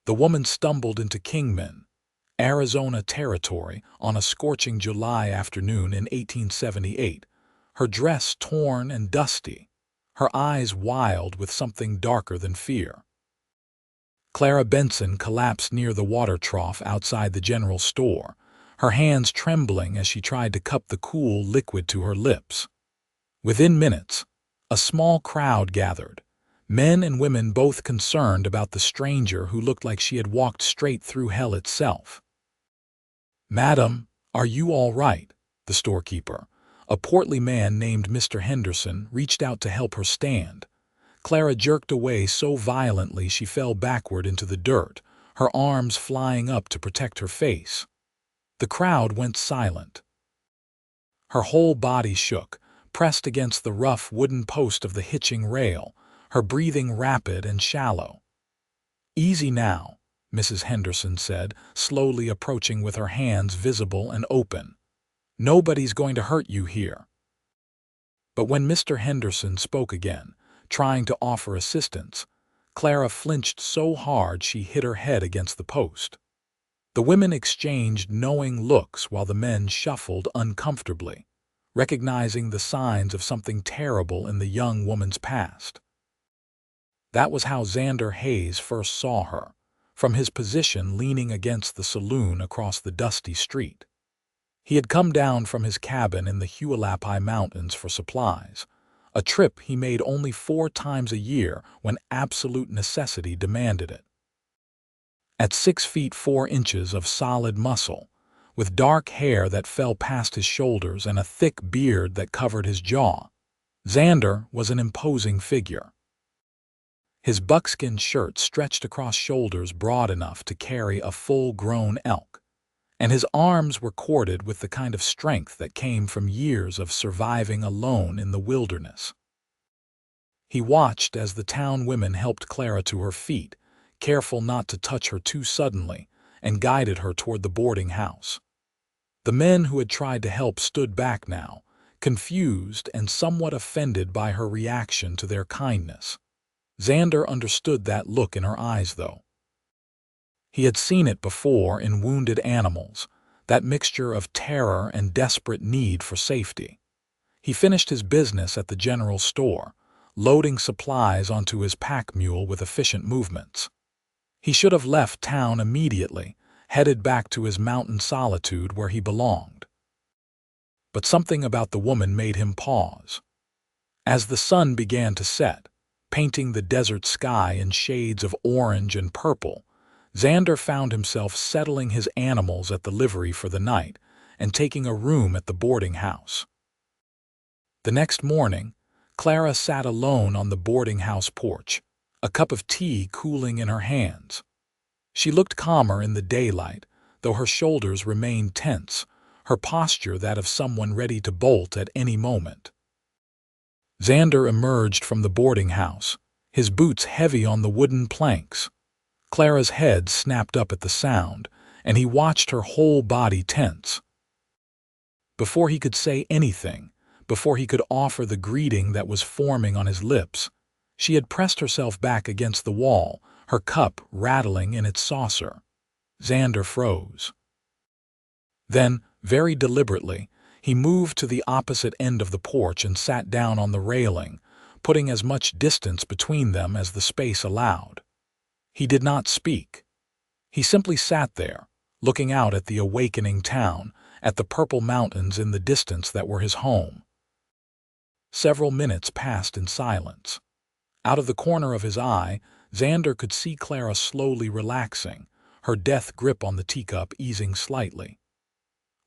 The woman stumbled into Kingman, Arizona territory on a scorching July afternoon in 1878, her dress torn and dusty, her eyes wild with something darker than fear. Clara Benson collapsed near the water trough outside the general store, her hands trembling as she tried to cup the cool liquid to her lips. Within minutes, a small crowd gathered, men and women both concerned about the stranger who looked like she had walked straight through hell itself. "Madam, are you all right?" The storekeeper, a portly man named Mr. Henderson, reached out to help her stand. Clara jerked away so violently she fell backward into the dirt, her arms flying up to protect her face. The crowd went silent. Her whole body shook, pressed against the rough wooden post of the hitching rail, her breathing rapid and shallow. "Easy now," Mrs. Henderson said, slowly approaching with her hands visible and open. "Nobody's going to hurt you here." But when Mr. Henderson spoke again, trying to offer assistance, Clara flinched so hard she hit her head against the post. The women exchanged knowing looks while the men shuffled uncomfortably, recognizing the signs of something terrible in the young woman's past. That was how Xander Hayes first saw her, from his position leaning against the saloon across the dusty street. He had come down from his cabin in the Hualapai Mountains for supplies, a trip he made only 4 times a year when absolute necessity demanded it. At 6 feet 4 inches of solid muscle, with dark hair that fell past his shoulders and a thick beard that covered his jaw, Xander was an imposing figure. His buckskin shirt stretched across shoulders broad enough to carry a full-grown elk, and his arms were corded with the kind of strength that came from years of surviving alone in the wilderness. He watched as the town women helped Clara to her feet, careful not to touch her too suddenly, and guided her toward the boarding house. The men who had tried to help stood back now, confused and somewhat offended by her reaction to their kindness. Xander understood that look in her eyes, though. He had seen it before in wounded animals, that mixture of terror and desperate need for safety. He finished his business at the general store, loading supplies onto his pack mule with efficient movements. He should have left town immediately, headed back to his mountain solitude where he belonged. But something about the woman made him pause. As the sun began to set, painting the desert sky in shades of orange and purple, Xander found himself settling his animals at the livery for the night and taking a room at the boarding house. The next morning, Clara sat alone on the boarding house porch, a cup of tea cooling in her hands. She looked calmer in the daylight, though her shoulders remained tense, her posture that of someone ready to bolt at any moment. Xander emerged from the boarding house, his boots heavy on the wooden planks. Clara's head snapped up at the sound, and he watched her whole body tense. Before he could say anything, before he could offer the greeting that was forming on his lips, she had pressed herself back against the wall, her cup rattling in its saucer. Xander froze. Then, very deliberately, he moved to the opposite end of the porch and sat down on the railing, putting as much distance between them as the space allowed. He did not speak. He simply sat there, looking out at the awakening town, at the purple mountains in the distance that were his home. Several minutes passed in silence. Out of the corner of his eye, Xander could see Clara slowly relaxing, her death grip on the teacup easing slightly.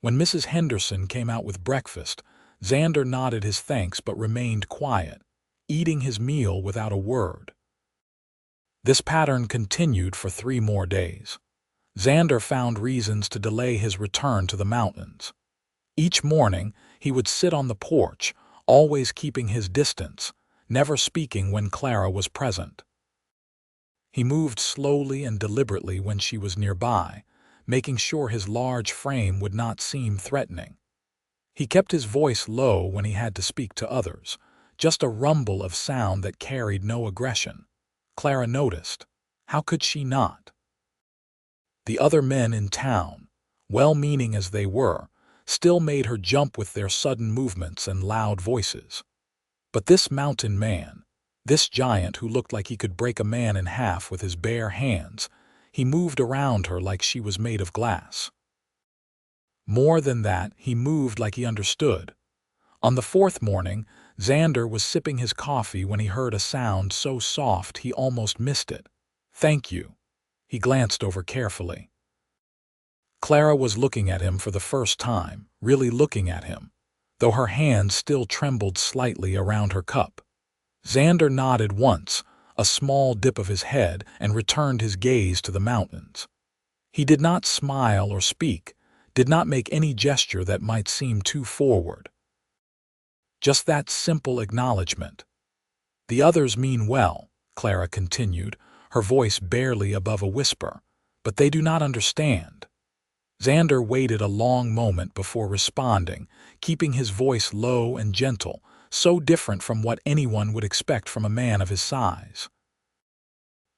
When Mrs. Henderson came out with breakfast, Xander nodded his thanks but remained quiet, eating his meal without a word. This pattern continued for 3 more days. Xander found reasons to delay his return to the mountains. Each morning, he would sit on the porch, always keeping his distance, never speaking when Clara was present. He moved slowly and deliberately when she was nearby, making sure his large frame would not seem threatening. He kept his voice low when he had to speak to others, just a rumble of sound that carried no aggression. Clara noticed. How could she not? The other men in town, well-meaning as they were, still made her jump with their sudden movements and loud voices. But this mountain man, this giant who looked like he could break a man in half with his bare hands, he moved around her like she was made of glass. More than that, he moved like he understood. On the fourth morning, Xander was sipping his coffee when he heard a sound so soft he almost missed it. "Thank you." He glanced over carefully. Clara was looking at him for the first time, really looking at him, though her hand still trembled slightly around her cup. Xander nodded once, a small dip of his head, and returned his gaze to the mountains. He did not smile or speak, did not make any gesture that might seem too forward. Just that simple acknowledgement. "The others mean well," Clara continued, her voice barely above a whisper, "but they do not understand." Xander waited a long moment before responding, keeping his voice low and gentle, so different from what anyone would expect from a man of his size.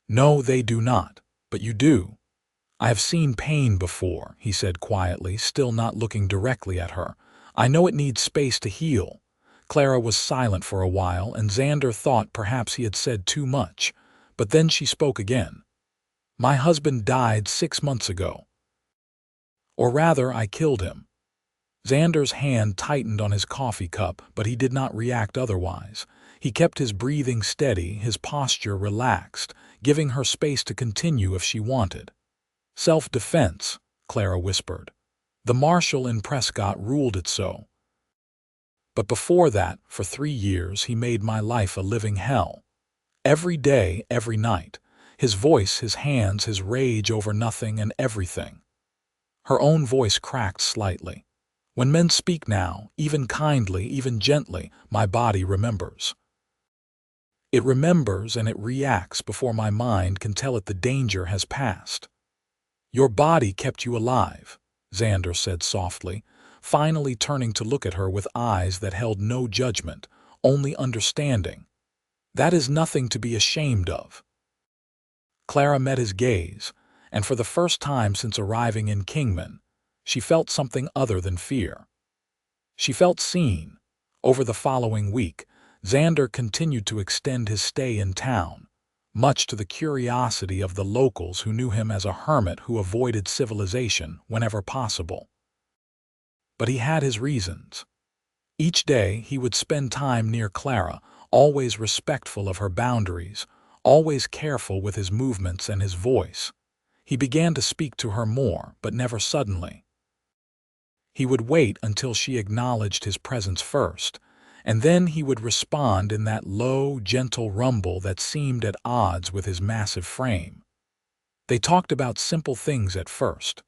"No, they do not, but you do. I have seen pain before," he said quietly, still not looking directly at her. "I know it needs space to heal." Clara was silent for a while, and Xander thought perhaps he had said too much, but then she spoke again. "My husband died 6 months ago. Or rather, I killed him." Xander's hand tightened on his coffee cup, but he did not react otherwise. He kept his breathing steady, his posture relaxed, giving her space to continue if she wanted. "Self-defense," Clara whispered. "The marshal in Prescott ruled it so. But before that, for 3 years, he made my life a living hell. Every day, every night. His voice, his hands, his rage over nothing and everything." Her own voice cracked slightly. "When men speak now, even kindly, even gently, my body remembers. It remembers and it reacts before my mind can tell it the danger has passed." "Your body kept you alive," Xander said softly, finally turning to look at her with eyes that held no judgment, only understanding. "That is nothing to be ashamed of." Clara met his gaze, and for the first time since arriving in Kingman, she felt something other than fear. She felt seen. Over the following week, Xander continued to extend his stay in town, much to the curiosity of the locals who knew him as a hermit who avoided civilization whenever possible. But he had his reasons. Each day he would spend time near Clara, always respectful of her boundaries, always careful with his movements and his voice. He began to speak to her more, but never suddenly. He would wait until she acknowledged his presence first, and then he would respond in that low, gentle rumble that seemed at odds with his massive frame. They talked about simple things at first: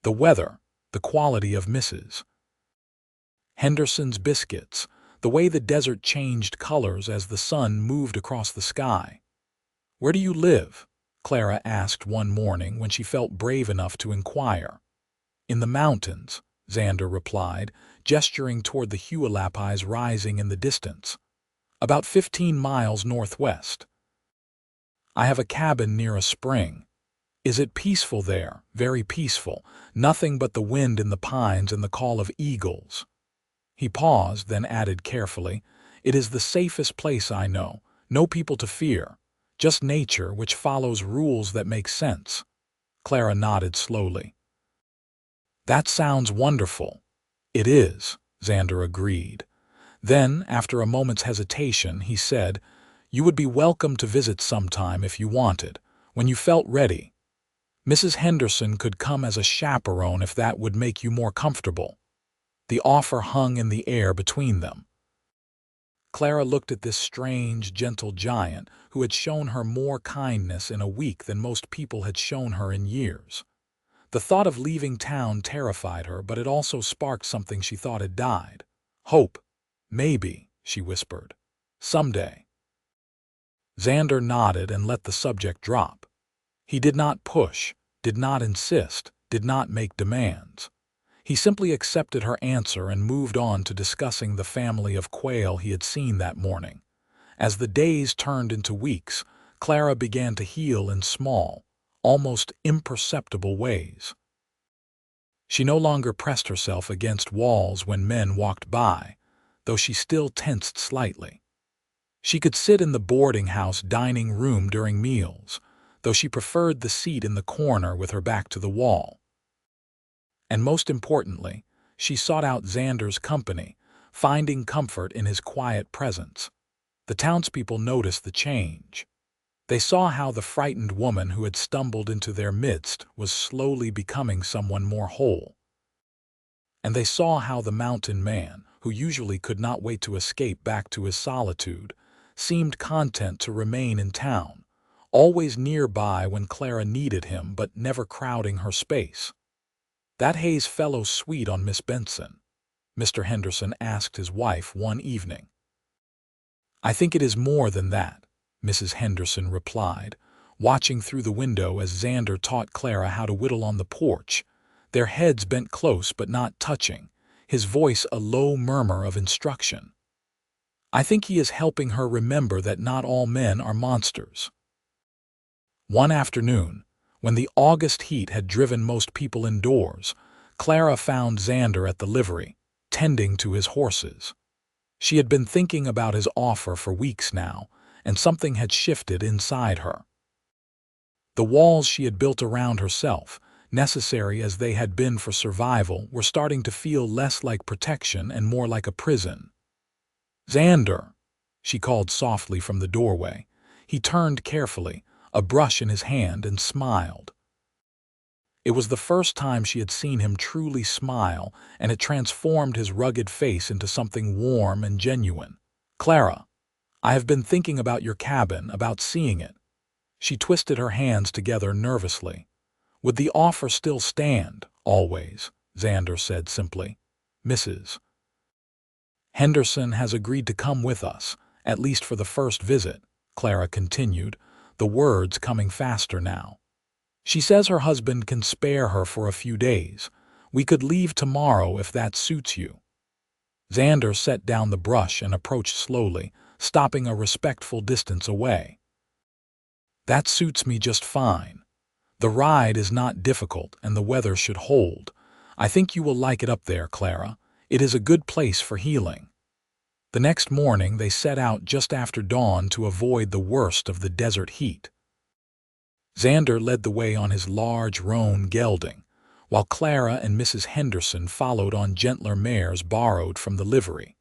the weather, the quality of Mrs. Henderson's biscuits, the way the desert changed colors as the sun moved across the sky. "Where do you live?" Clara asked one morning when she felt brave enough to inquire. "In the mountains," Xander replied, gesturing toward the Hualapais rising in the distance. "About 15 miles northwest. I have a cabin near a spring." "Is it peaceful there?" "Very peaceful. Nothing but the wind in the pines and the call of eagles." He paused, then added carefully, "It is the safest place I know. No people to fear. Just nature which follows rules that make sense." Clara nodded slowly. "That sounds wonderful." "It is," Xander agreed. Then, after a moment's hesitation, he said, "You would be welcome to visit sometime if you wanted, when you felt ready. Mrs. Henderson could come as a chaperone if that would make you more comfortable." The offer hung in the air between them. Clara looked at this strange, gentle giant who had shown her more kindness in a week than most people had shown her in years. The thought of leaving town terrified her, but it also sparked something she thought had died. "Hope. Maybe," she whispered. "Someday." Xander nodded and let the subject drop. He did not push, did not insist, did not make demands. He simply accepted her answer and moved on to discussing the family of quail he had seen that morning. As the days turned into weeks, Clara began to heal in small, almost imperceptible ways. She no longer pressed herself against walls when men walked by, though she still tensed slightly. She could sit in the boarding house dining room during meals, though she preferred the seat in the corner with her back to the wall. And most importantly, she sought out Xander's company, finding comfort in his quiet presence. The townspeople noticed the change. They saw how the frightened woman who had stumbled into their midst was slowly becoming someone more whole. And they saw how the mountain man, who usually could not wait to escape back to his solitude, seemed content to remain in town, always nearby when Clara needed him but never crowding her space. "That Hayes fellow's sweet on Miss Benson?" Mr. Henderson asked his wife one evening. "I think it is more than that," Mrs. Henderson replied, watching through the window as Xander taught Clara how to whittle on the porch, their heads bent close but not touching, his voice a low murmur of instruction. "I think he is helping her remember that not all men are monsters." One afternoon, when the August heat had driven most people indoors, Clara found Xander at the livery, tending to his horses. She had been thinking about his offer for weeks now, and something had shifted inside her. The walls she had built around herself, necessary as they had been for survival, were starting to feel less like protection and more like a prison. "Xander," she called softly from the doorway. He turned carefully, a brush in his hand, and smiled. It was the first time she had seen him truly smile, and it transformed his rugged face into something warm and genuine. "Clara, I have been thinking about your cabin, about seeing it." She twisted her hands together nervously. "Would the offer still stand, always?" Xander said simply. "Mrs. Henderson has agreed to come with us, at least for the first visit," Clara continued, the words coming faster now. "She says her husband can spare her for a few days. We could leave tomorrow if that suits you." Xander set down the brush and approached slowly, stopping a respectful distance away. "That suits me just fine. The ride is not difficult and the weather should hold. I think you will like it up there, Clara. It is a good place for healing." The next morning they set out just after dawn to avoid the worst of the desert heat. Xander led the way on his large roan gelding, while Clara and Mrs. Henderson followed on gentler mares borrowed from the livery.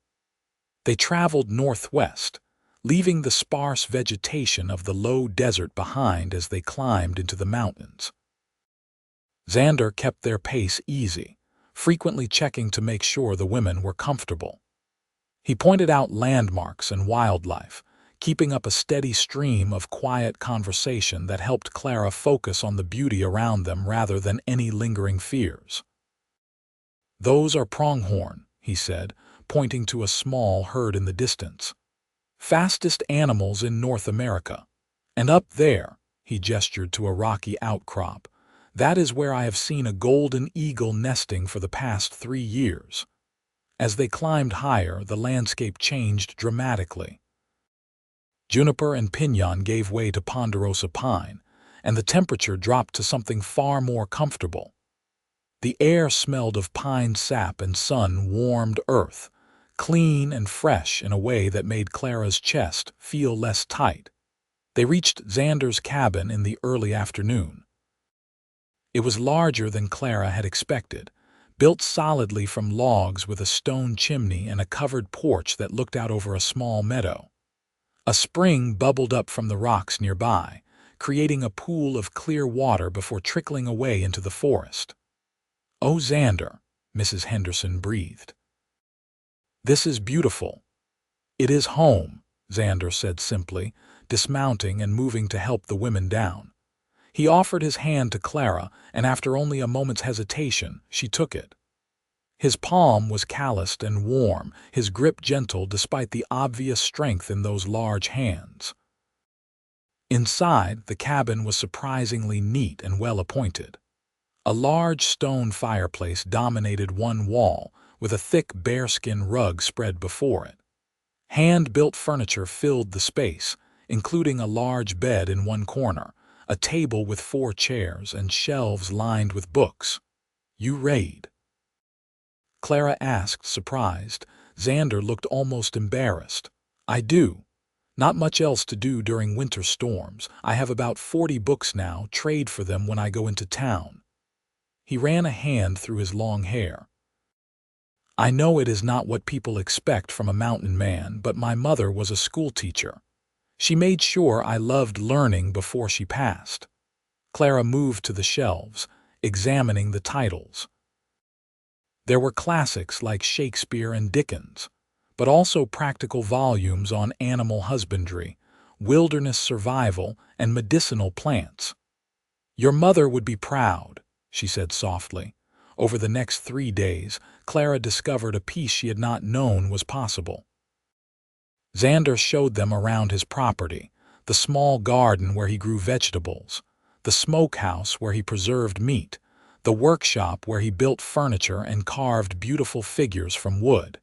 They traveled northwest, leaving the sparse vegetation of the low desert behind as they climbed into the mountains. Xander kept their pace easy, frequently checking to make sure the women were comfortable. He pointed out landmarks and wildlife, keeping up a steady stream of quiet conversation that helped Clara focus on the beauty around them rather than any lingering fears. "Those are pronghorn," he said, pointing to a small herd in the distance. "Fastest animals in North America. And up there," he gestured to a rocky outcrop, "that is where I have seen a golden eagle nesting for the past 3 years." As they climbed higher, the landscape changed dramatically. Juniper and piñon gave way to ponderosa pine, and the temperature dropped to something far more comfortable. The air smelled of pine sap and sun-warmed earth, clean and fresh in a way that made Clara's chest feel less tight. They reached Xander's cabin in the early afternoon. It was larger than Clara had expected, built solidly from logs with a stone chimney and a covered porch that looked out over a small meadow. A spring bubbled up from the rocks nearby, creating a pool of clear water before trickling away into the forest. "Oh, Xander," Mrs. Henderson breathed. "This is beautiful." "It is home," Xander said simply, dismounting and moving to help the women down. He offered his hand to Clara, and after only a moment's hesitation, she took it. His palm was calloused and warm, his grip gentle despite the obvious strength in those large hands. Inside, the cabin was surprisingly neat and well-appointed. A large stone fireplace dominated one wall, with a thick bearskin rug spread before it. Hand-built furniture filled the space, including a large bed in one corner, a table with 4 chairs and shelves lined with books. "You read?" Clara asked, surprised. Xander looked almost embarrassed. "I do. Not much else to do during winter storms. I have about 40 books now, trade for them when I go into town." He ran a hand through his long hair. "I know it is not what people expect from a mountain man, but my mother was a schoolteacher. She made sure I loved learning before she passed." Clara moved to the shelves, examining the titles. There were classics like Shakespeare and Dickens, but also practical volumes on animal husbandry, wilderness survival, and medicinal plants. "Your mother would be proud," she said softly. Over the next 3 days, Clara discovered a piece she had not known was possible. Xander showed them around his property, the small garden where he grew vegetables, the smokehouse where he preserved meat, the workshop where he built furniture and carved beautiful figures from wood.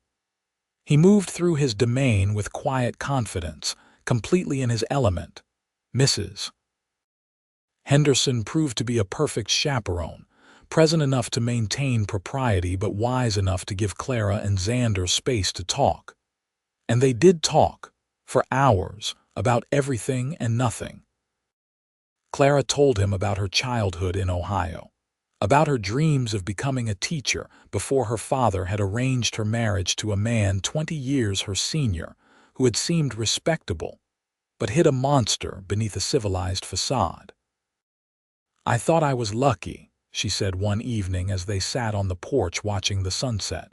He moved through his domain with quiet confidence, completely in his element. Mrs. Henderson proved to be a perfect chaperone, present enough to maintain propriety but wise enough to give Clara and Xander space to talk. And they did talk, for hours, about everything and nothing. Clara told him about her childhood in Ohio, about her dreams of becoming a teacher before her father had arranged her marriage to a man 20 years her senior, who had seemed respectable, but hid a monster beneath a civilized facade. "I thought I was lucky," she said one evening as they sat on the porch watching the sunset.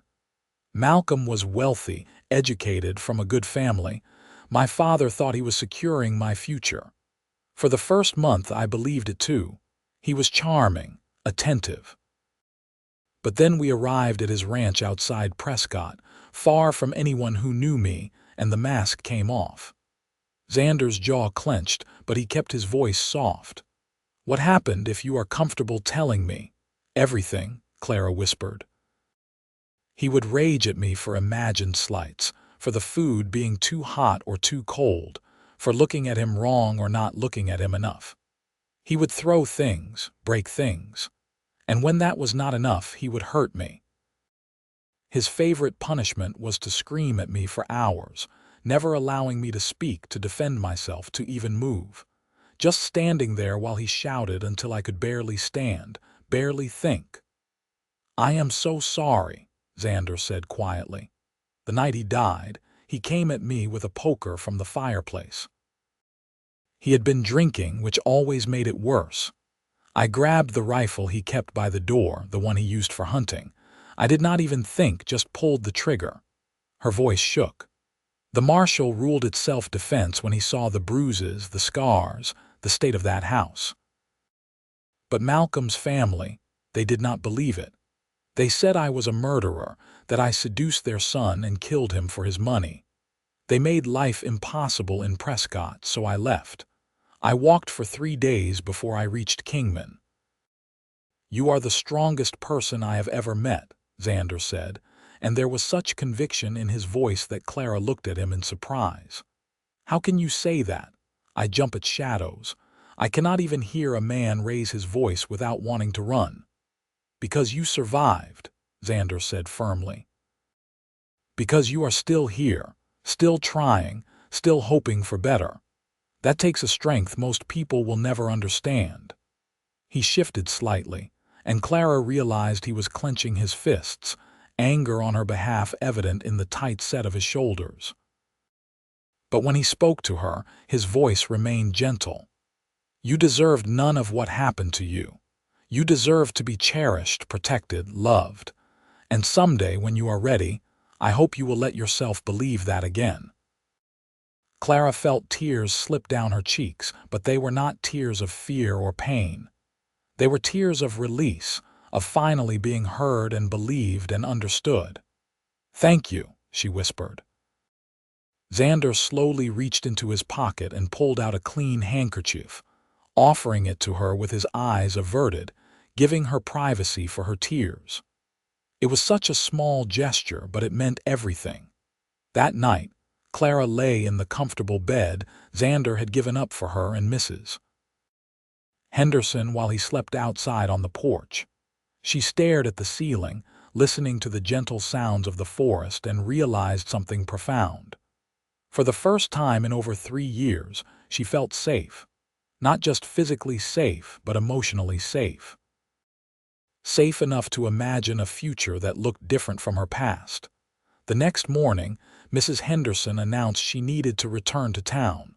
"Malcolm was wealthy, educated, from a good family. My father thought he was securing my future. For the first month I believed it too. He was charming, attentive. But then we arrived at his ranch outside Prescott, far from anyone who knew me, and the mask came off." Xander's jaw clenched, but he kept his voice soft. "What happened, if you are comfortable telling me?" "Everything," Clara whispered. "He would rage at me for imagined slights, for the food being too hot or too cold, for looking at him wrong or not looking at him enough. He would throw things, break things. And when that was not enough, he would hurt me. His favorite punishment was to scream at me for hours, never allowing me to speak, to defend myself, to even move. Just standing there while he shouted until I could barely stand, barely think." "I am so sorry," Xander said quietly. "The night he died, he came at me with a poker from the fireplace. He had been drinking, which always made it worse. I grabbed the rifle he kept by the door, the one he used for hunting. I did not even think, just pulled the trigger." Her voice shook. "The marshal ruled it self-defense when he saw the bruises, the scars, the state of that house. But Malcolm's family, they did not believe it. They said I was a murderer, that I seduced their son and killed him for his money. They made life impossible in Prescott, so I left. I walked for 3 days before I reached Kingman." "You are the strongest person I have ever met," Xander said, and there was such conviction in his voice that Clara looked at him in surprise. "How can you say that? I jump at shadows. I cannot even hear a man raise his voice without wanting to run." "Because you survived," Xander said firmly. "Because you are still here, still trying, still hoping for better. That takes a strength most people will never understand." He shifted slightly, and Clara realized he was clenching his fists, anger on her behalf evident in the tight set of his shoulders. But when he spoke to her, his voice remained gentle. "You deserved none of what happened to you. You deserve to be cherished, protected, loved. And someday, when you are ready, I hope you will let yourself believe that again." Clara felt tears slip down her cheeks, but they were not tears of fear or pain. They were tears of release, of finally being heard and believed and understood. "Thank you," she whispered. Xander slowly reached into his pocket and pulled out a clean handkerchief, offering it to her with his eyes averted, giving her privacy for her tears. It was such a small gesture, but it meant everything. That night, Clara lay in the comfortable bed Xander had given up for her and Mrs. Henderson while he slept outside on the porch. She stared at the ceiling, listening to the gentle sounds of the forest, and realized something profound. For the first time in over 3 years, she felt safe. Not just physically safe, but emotionally safe. Safe enough to imagine a future that looked different from her past. The next morning, Mrs. Henderson announced she needed to return to town.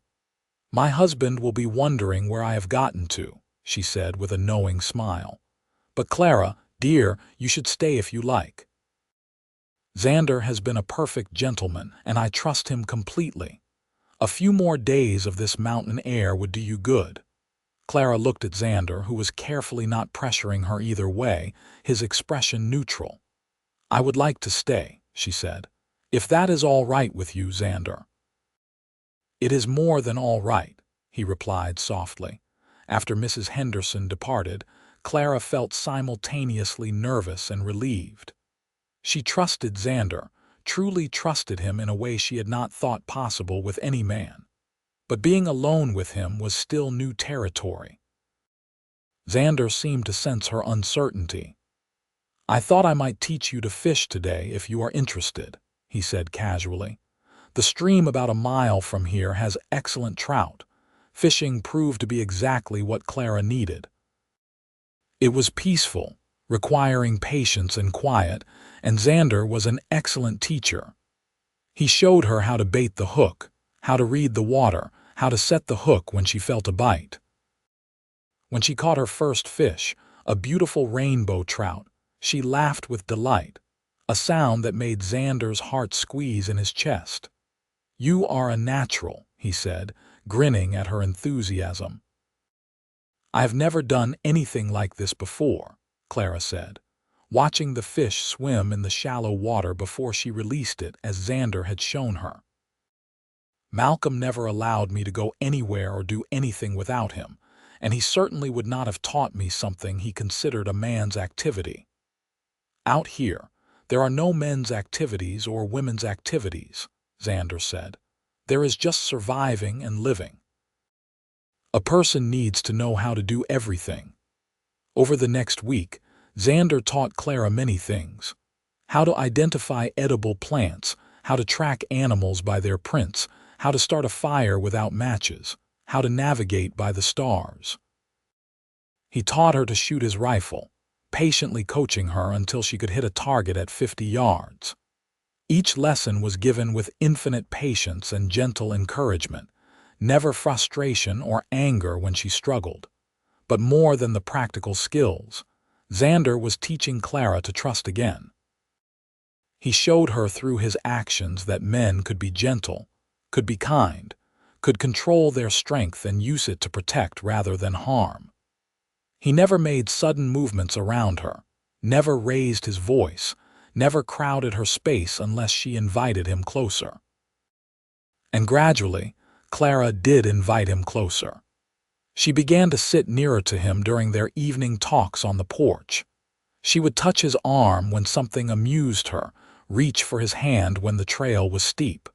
"My husband will be wondering where I have gotten to," she said with a knowing smile. "But Clara, dear, you should stay if you like. Xander has been a perfect gentleman, and I trust him completely. A few more days of this mountain air would do you good." Clara looked at Xander, who was carefully not pressuring her either way, his expression neutral. "I would like to stay," she said. "If that is all right with you, Xander." "It is more than all right," he replied softly. After Mrs. Henderson departed, Clara felt simultaneously nervous and relieved. She trusted Xander, truly trusted him in a way she had not thought possible with any man. But being alone with him was still new territory. Xander seemed to sense her uncertainty. "I thought I might teach you to fish today if you are interested," he said casually. "The stream about a mile from here has excellent trout." Fishing proved to be exactly what Clara needed. It was peaceful, requiring patience and quiet, and Xander was an excellent teacher. He showed her how to bait the hook, how to read the water, how to set the hook when she felt a bite. When she caught her first fish, a beautiful rainbow trout, she laughed with delight, a sound that made Xander's heart squeeze in his chest. "You are a natural," he said, grinning at her enthusiasm. "I have never done anything like this before," Clara said, watching the fish swim in the shallow water before she released it as Xander had shown her. "Malcolm never allowed me to go anywhere or do anything without him, and he certainly would not have taught me something he considered a man's activity. Out here, there are no men's activities or women's activities," Xander said. "There is just surviving and living. A person needs to know how to do everything." Over the next week, Xander taught Clara many things: how to identify edible plants, how to track animals by their prints, how to start a fire without matches, how to navigate by the stars. He taught her to shoot his rifle, patiently coaching her until she could hit a target at 50 yards. Each lesson was given with infinite patience and gentle encouragement, never frustration or anger when she struggled. But more than the practical skills, Xander was teaching Clara to trust again. He showed her through his actions that men could be gentle, could be kind, could control their strength and use it to protect rather than harm. He never made sudden movements around her, never raised his voice, never crowded her space unless she invited him closer. And gradually, Clara did invite him closer. She began to sit nearer to him during their evening talks on the porch. She would touch his arm when something amused her, reach for his hand when the trail was steep.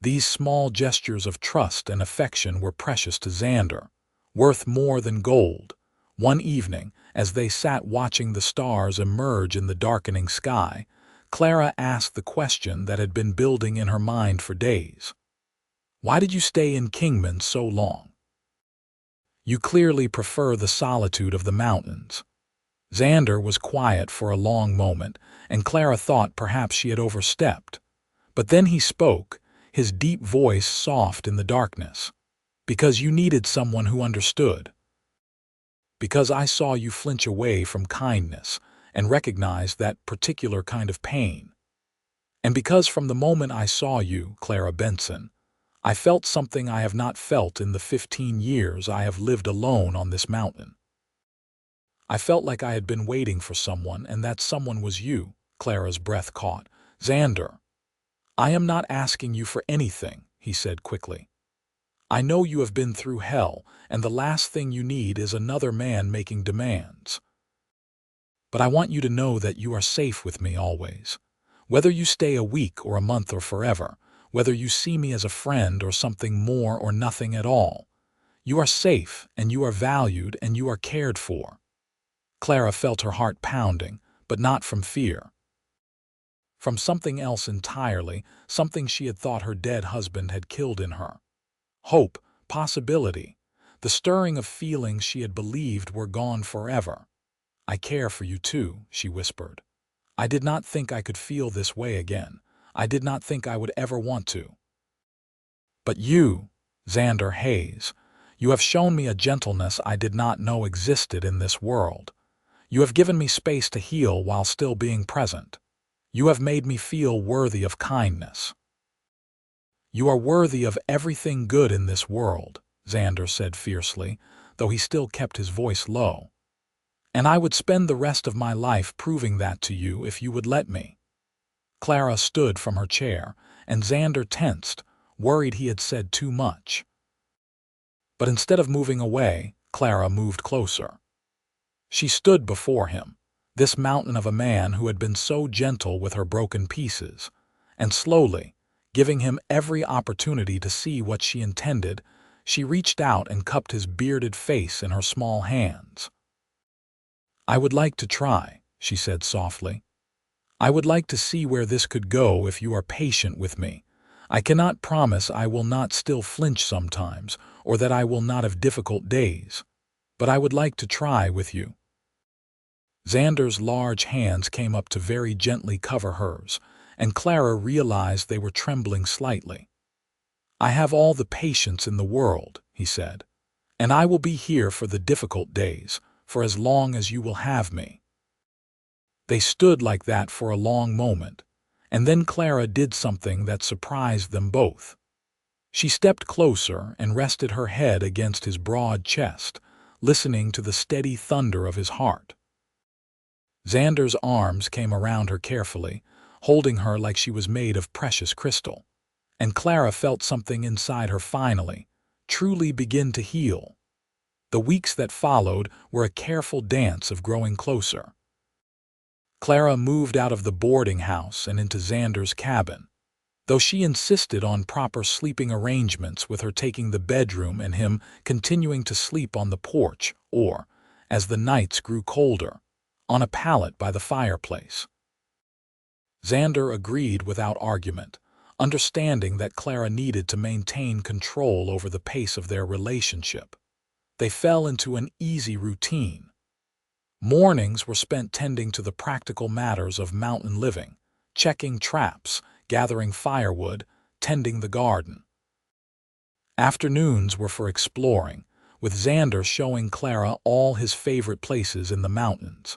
These small gestures of trust and affection were precious to Xander, worth more than gold. One evening, as they sat watching the stars emerge in the darkening sky, Clara asked the question that had been building in her mind for days. "Why did you stay in Kingman so long? You clearly prefer the solitude of the mountains." Xander was quiet for a long moment, and Clara thought perhaps she had overstepped. But then he spoke, his deep voice soft in the darkness. "Because you needed someone who understood. Because I saw you flinch away from kindness and recognized that particular kind of pain. And because from the moment I saw you, Clara Benson, I felt something I have not felt in the 15 years I have lived alone on this mountain. I felt like I had been waiting for someone, and that someone was you." Clara's breath caught. "Xander, I am not asking you for anything," he said quickly. "I know you have been through hell, and the last thing you need is another man making demands. But I want you to know that you are safe with me always. Whether you stay a week or a month or forever, whether you see me as a friend or something more or nothing at all, You are safe, and you are valued, and you are cared for. Clara felt her heart pounding, but not from fear. From something else entirely, something she had thought her dead husband had killed in her. Hope, possibility, the stirring of feelings she had believed were gone forever. "I care for you too," she whispered. "I did not think I could feel this way again. I did not think I would ever want to. But you, Xander Hayes, you have shown me a gentleness I did not know existed in this world. You have given me space to heal while still being present. You have made me feel worthy of kindness." "You are worthy of everything good in this world," Xander said fiercely, though he still kept his voice low. "And I would spend the rest of my life proving that to you if you would let me." Clara stood from her chair, and Xander tensed, worried he had said too much. But instead of moving away, Clara moved closer. She stood before him, this mountain of a man who had been so gentle with her broken pieces, and slowly, giving him every opportunity to see what she intended, she reached out and cupped his bearded face in her small hands. "I would like to try," she said softly. "I would like to see where this could go if you are patient with me. I cannot promise I will not still flinch sometimes, or that I will not have difficult days. But I would like to try with you." Xander's large hands came up to very gently cover hers, and Clara realized they were trembling slightly. "I have all the patience in the world," he said, "and I will be here for the difficult days, for as long as you will have me." They stood like that for a long moment, and then Clara did something that surprised them both. She stepped closer and rested her head against his broad chest, listening to the steady thunder of his heart. Xander's arms came around her carefully, holding her like she was made of precious crystal, and Clara felt something inside her finally, truly begin to heal. The weeks that followed were a careful dance of growing closer. Clara moved out of the boarding house and into Xander's cabin, though she insisted on proper sleeping arrangements, with her taking the bedroom and him continuing to sleep on the porch or, as the nights grew colder, on a pallet by the fireplace. Xander agreed without argument, understanding that Clara needed to maintain control over the pace of their relationship. They fell into an easy routine. Mornings were spent tending to the practical matters of mountain living, checking traps, gathering firewood, tending the garden. Afternoons were for exploring, with Xander showing Clara all his favorite places in the mountains.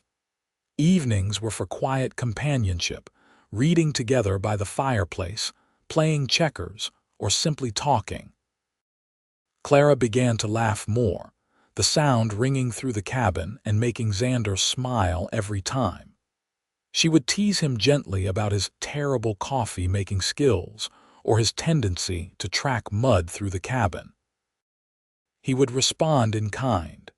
Evenings were for quiet companionship, reading together by the fireplace, playing checkers, or simply talking. Clara began to laugh more, the sound ringing through the cabin and making Xander smile every time. She would tease him gently about his terrible coffee-making skills or his tendency to track mud through the cabin. He would respond in kind,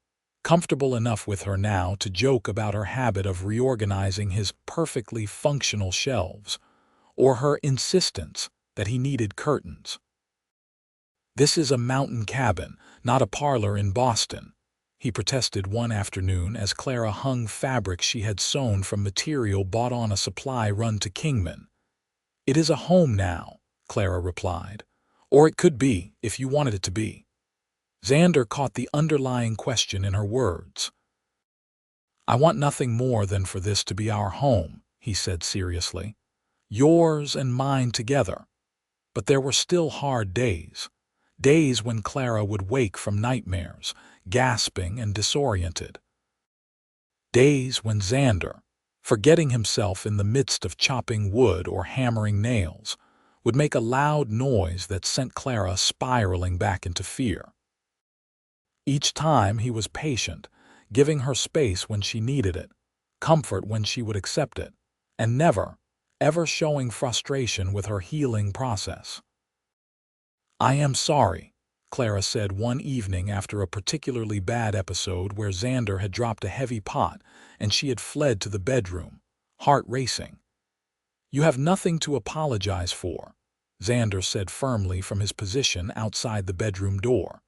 comfortable enough with her now to joke about her habit of reorganizing his perfectly functional shelves, or her insistence that he needed curtains. "This is a mountain cabin, not a parlor in Boston," he protested one afternoon as Clara hung fabric she had sewn from material bought on a supply run to Kingman. "It is a home now," Clara replied. "Or it could be, if you wanted it to be." Xander caught the underlying question in her words. "I want nothing more than for this to be our home," he said seriously. "Yours and mine together." But there were still hard days. Days when Clara would wake from nightmares, gasping and disoriented. Days when Xander, forgetting himself in the midst of chopping wood or hammering nails, would make a loud noise that sent Clara spiraling back into fear. Each time he was patient, giving her space when she needed it, comfort when she would accept it, and never, ever showing frustration with her healing process. "I am sorry," Clara said one evening after a particularly bad episode where Xander had dropped a heavy pot and she had fled to the bedroom, heart racing. "You have nothing to apologize for," Xander said firmly from his position outside the bedroom door.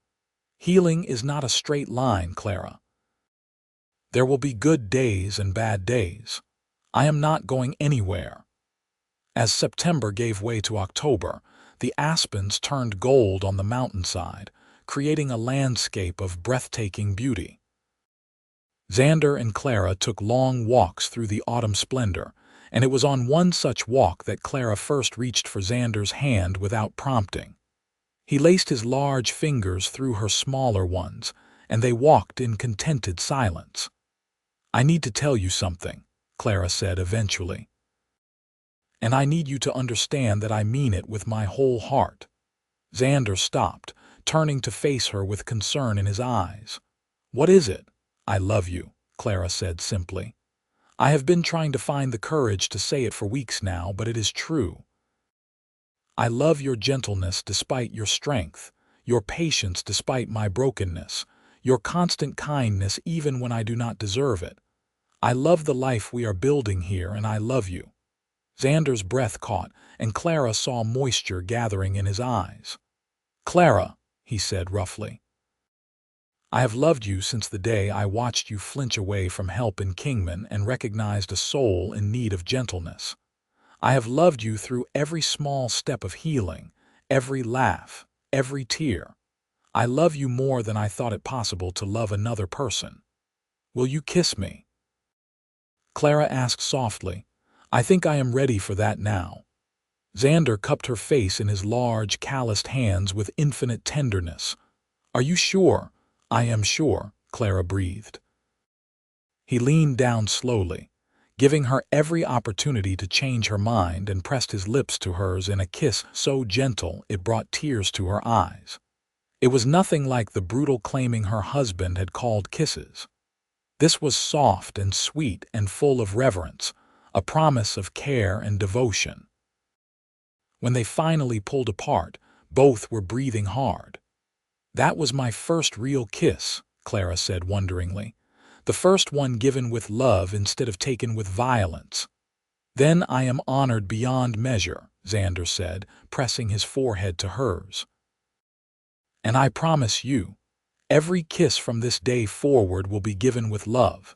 Healing is not a straight line, Clara. There will be good days and bad days. I am not going anywhere. As September gave way to October, the aspens turned gold on the mountainside, creating a landscape of breathtaking beauty. Xander and Clara took long walks through the autumn splendor, and it was on one such walk that Clara first reached for Xander's hand without prompting. He laced his large fingers through her smaller ones, and they walked in contented silence. "I need to tell you something," Clara said eventually. "And I need you to understand that I mean it with my whole heart." Xander stopped, turning to face her with concern in his eyes. "What is it?" "I love you," Clara said simply. "I have been trying to find the courage to say it for weeks now, but it is true. I love your gentleness despite your strength, your patience despite my brokenness, your constant kindness even when I do not deserve it. I love the life we are building here, and I love you." Xander's breath caught, and Clara saw moisture gathering in his eyes. "Clara," he said roughly, "I have loved you since the day I watched you flinch away from help in Kingman and recognized a soul in need of gentleness. I have loved you through every small step of healing, every laugh, every tear. I love you more than I thought it possible to love another person. Will you kiss me?" Clara asked softly. "I think I am ready for that now." Xander cupped her face in his large, calloused hands with infinite tenderness. "Are you sure?" "I am sure," Clara breathed. He leaned down slowly, giving her every opportunity to change her mind, and pressed his lips to hers in a kiss so gentle it brought tears to her eyes. It was nothing like the brutal claiming her husband had called kisses. This was soft and sweet and full of reverence, a promise of care and devotion. When they finally pulled apart, both were breathing hard. "That was my first real kiss," Clara said wonderingly. "The first one given with love instead of taken with violence." "Then I am honored beyond measure," Xander said, pressing his forehead to hers. "And I promise you, every kiss from this day forward will be given with love."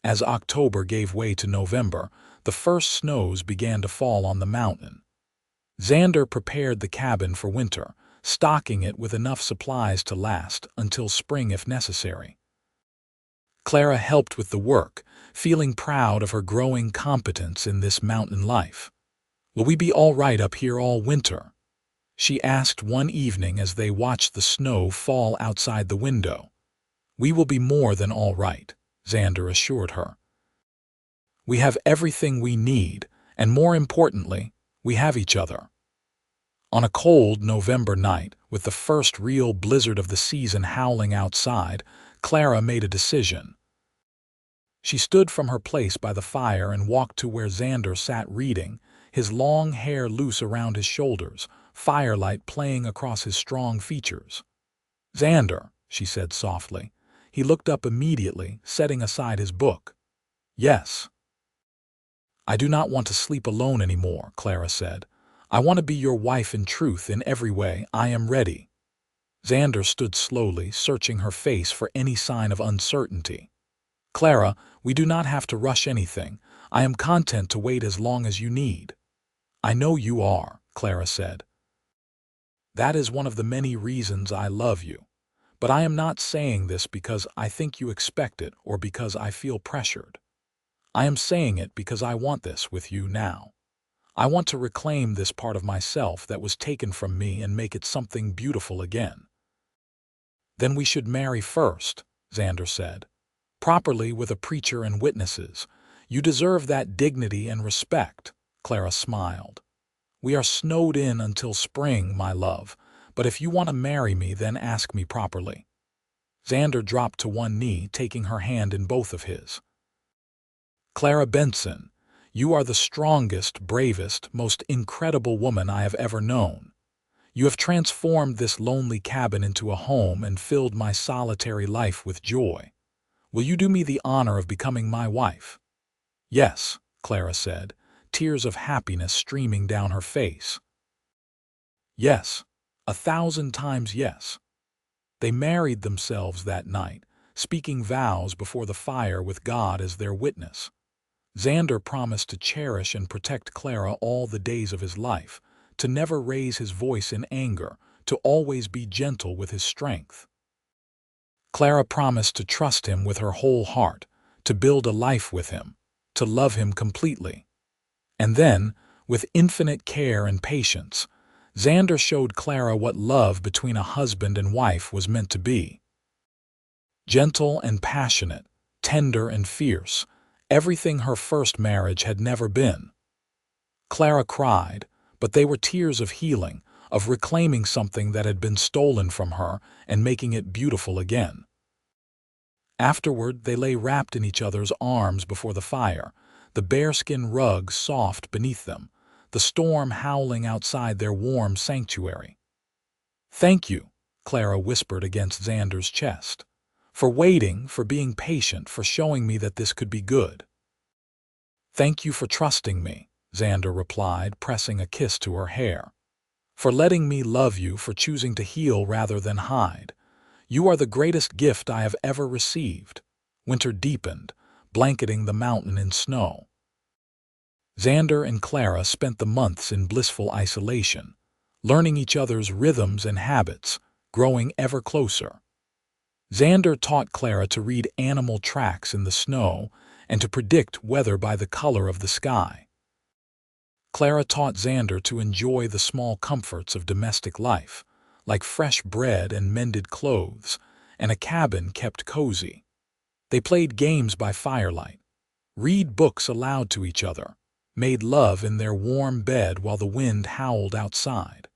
As October gave way to November, the first snows began to fall on the mountain. Xander prepared the cabin for winter, stocking it with enough supplies to last until spring if necessary. Clara helped with the work, feeling proud of her growing competence in this mountain life. "Will we be all right up here all winter?" she asked one evening as they watched the snow fall outside the window. "We will be more than all right," Xander assured her. "We have everything we need, and more importantly, we have each other." On a cold November night, with the first real blizzard of the season howling outside, Clara made a decision. She stood from her place by the fire and walked to where Xander sat reading, his long hair loose around his shoulders, firelight playing across his strong features. "Xander," she said softly. He looked up immediately, setting aside his book. "Yes." "I do not want to sleep alone anymore," Clara said. "I want to be your wife in truth in every way. I am ready." Xander stood slowly, searching her face for any sign of uncertainty. "Clara, we do not have to rush anything. I am content to wait as long as you need." "I know you are," Clara said. "That is one of the many reasons I love you. But I am not saying this because I think you expect it or because I feel pressured. I am saying it because I want this with you now. I want to reclaim this part of myself that was taken from me and make it something beautiful again." "Then we should marry first," Xander said. "Properly with a preacher and witnesses. You deserve that dignity and respect," Clara smiled. "We are snowed in until spring, my love, but if you want to marry me, then ask me properly." Xander dropped to one knee, taking her hand in both of his. "Clara Benson, you are the strongest, bravest, most incredible woman I have ever known. You have transformed this lonely cabin into a home and filled my solitary life with joy. Will you do me the honor of becoming my wife?" "Yes," Clara said, tears of happiness streaming down her face. "Yes, 1,000 times yes." They married themselves that night, speaking vows before the fire with God as their witness. Xander promised to cherish and protect Clara all the days of his life, to never raise his voice in anger, to always be gentle with his strength. Clara promised to trust him with her whole heart, to build a life with him, to love him completely. And then, with infinite care and patience, Xander showed Clara what love between a husband and wife was meant to be. Gentle and passionate, tender and fierce, everything her first marriage had never been. Clara cried, but they were tears of healing, of reclaiming something that had been stolen from her and making it beautiful again. Afterward, they lay wrapped in each other's arms before the fire, the bearskin rug soft beneath them, the storm howling outside their warm sanctuary. "Thank you," Clara whispered against Xander's chest, "for waiting, for being patient, for showing me that this could be good." "Thank you for trusting me," Xander replied, pressing a kiss to her hair. "For letting me love you, for choosing to heal rather than hide. You are the greatest gift I have ever received." Winter deepened, blanketing the mountain in snow. Xander and Clara spent the months in blissful isolation, learning each other's rhythms and habits, growing ever closer. Xander taught Clara to read animal tracks in the snow and to predict weather by the color of the sky. Clara taught Xander to enjoy the small comforts of domestic life, like fresh bread and mended clothes, and a cabin kept cozy. They played games by firelight, read books aloud to each other, made love in their warm bed while the wind howled outside.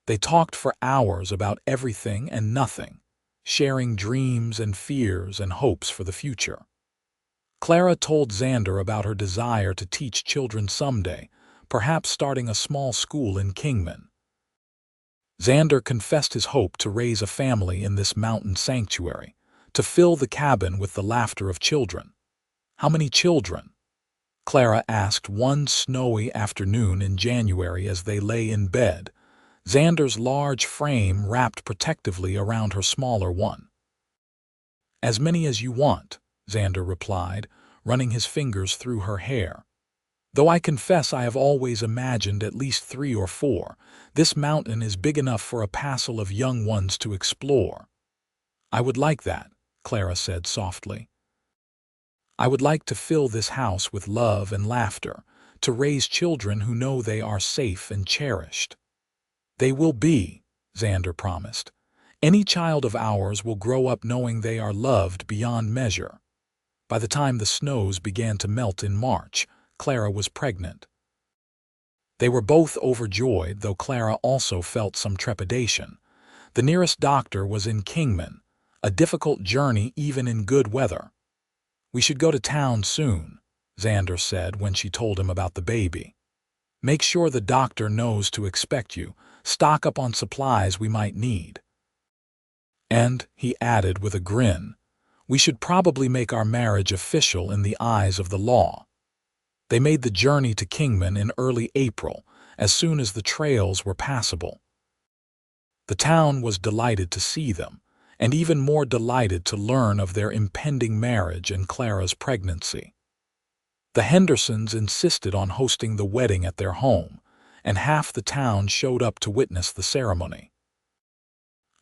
They talked for hours about everything and nothing, sharing dreams and fears and hopes for the future. Clara told Xander about her desire to teach children someday, perhaps starting a small school in Kingman. Xander confessed his hope to raise a family in this mountain sanctuary, to fill the cabin with the laughter of children. "How many children?" Clara asked one snowy afternoon in January as they lay in bed, Xander's large frame wrapped protectively around her smaller one. "As many as you want," Xander replied, running his fingers through her hair. "Though I confess I have always imagined at least 3 or 4, this mountain is big enough for a passel of young ones to explore." "I would like that," Clara said softly. "I would like to fill this house with love and laughter, to raise children who know they are safe and cherished." "They will be," Xander promised. "Any child of ours will grow up knowing they are loved beyond measure." By the time the snows began to melt in March, Clara was pregnant. They were both overjoyed, though Clara also felt some trepidation. The nearest doctor was in Kingman, a difficult journey even in good weather. "We should go to town soon," Xander said when she told him about the baby. "Make sure the doctor knows to expect you. Stock up on supplies we might need." "And," he added with a grin, "we should probably make our marriage official in the eyes of the law." They made the journey to Kingman in early April, as soon as the trails were passable. The town was delighted to see them, and even more delighted to learn of their impending marriage and Clara's pregnancy. The Hendersons insisted on hosting the wedding at their home, and half the town showed up to witness the ceremony.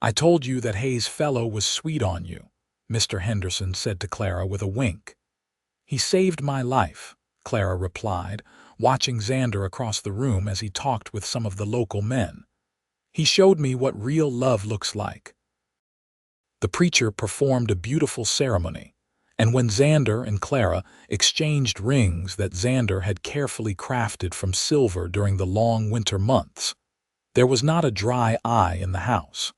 "I told you that Hayes fellow was sweet on you," Mr. Henderson said to Clara with a wink. "He saved my life," Clara replied, watching Xander across the room as he talked with some of the local men. "He showed me what real love looks like." The preacher performed a beautiful ceremony, and when Xander and Clara exchanged rings that Xander had carefully crafted from silver during the long winter months, there was not a dry eye in the house.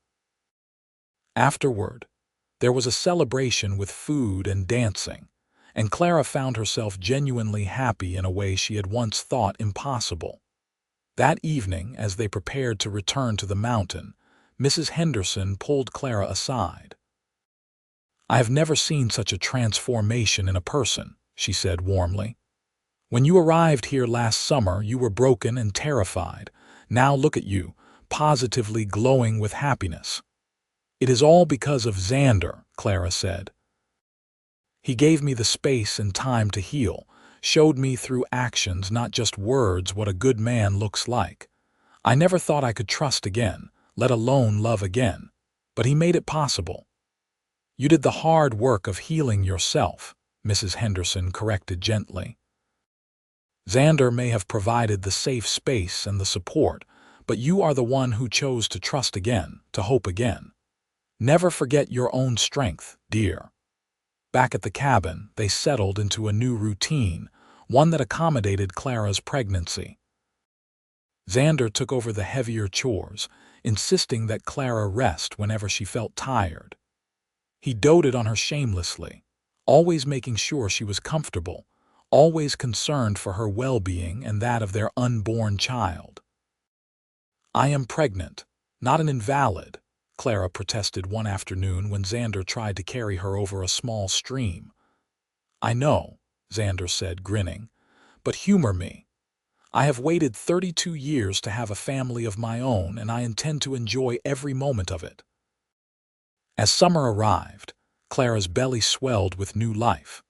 Afterward, there was a celebration with food and dancing, and Clara found herself genuinely happy in a way she had once thought impossible. That evening, as they prepared to return to the mountain, Mrs. Henderson pulled Clara aside. "I have never seen such a transformation in a person," she said warmly. "When you arrived here last summer, you were broken and terrified. Now look at you, positively glowing with happiness." "It is all because of Xander," Clara said. "He gave me the space and time to heal, showed me through actions, not just words, what a good man looks like. I never thought I could trust again, let alone love again. But he made it possible." "You did the hard work of healing yourself," Mrs. Henderson corrected gently. "Xander may have provided the safe space and the support, but you are the one who chose to trust again, to hope again. Never forget your own strength, dear." Back at the cabin, they settled into a new routine, one that accommodated Clara's pregnancy. Xander took over the heavier chores, insisting that Clara rest whenever she felt tired. He doted on her shamelessly, always making sure she was comfortable, always concerned for her well-being and that of their unborn child. "I am pregnant, not an invalid," Clara protested one afternoon when Xander tried to carry her over a small stream. "I know," Xander said, grinning, "but humor me. I have waited 32 years to have a family of my own, and I intend to enjoy every moment of it." As summer arrived, Clara's belly swelled with new life.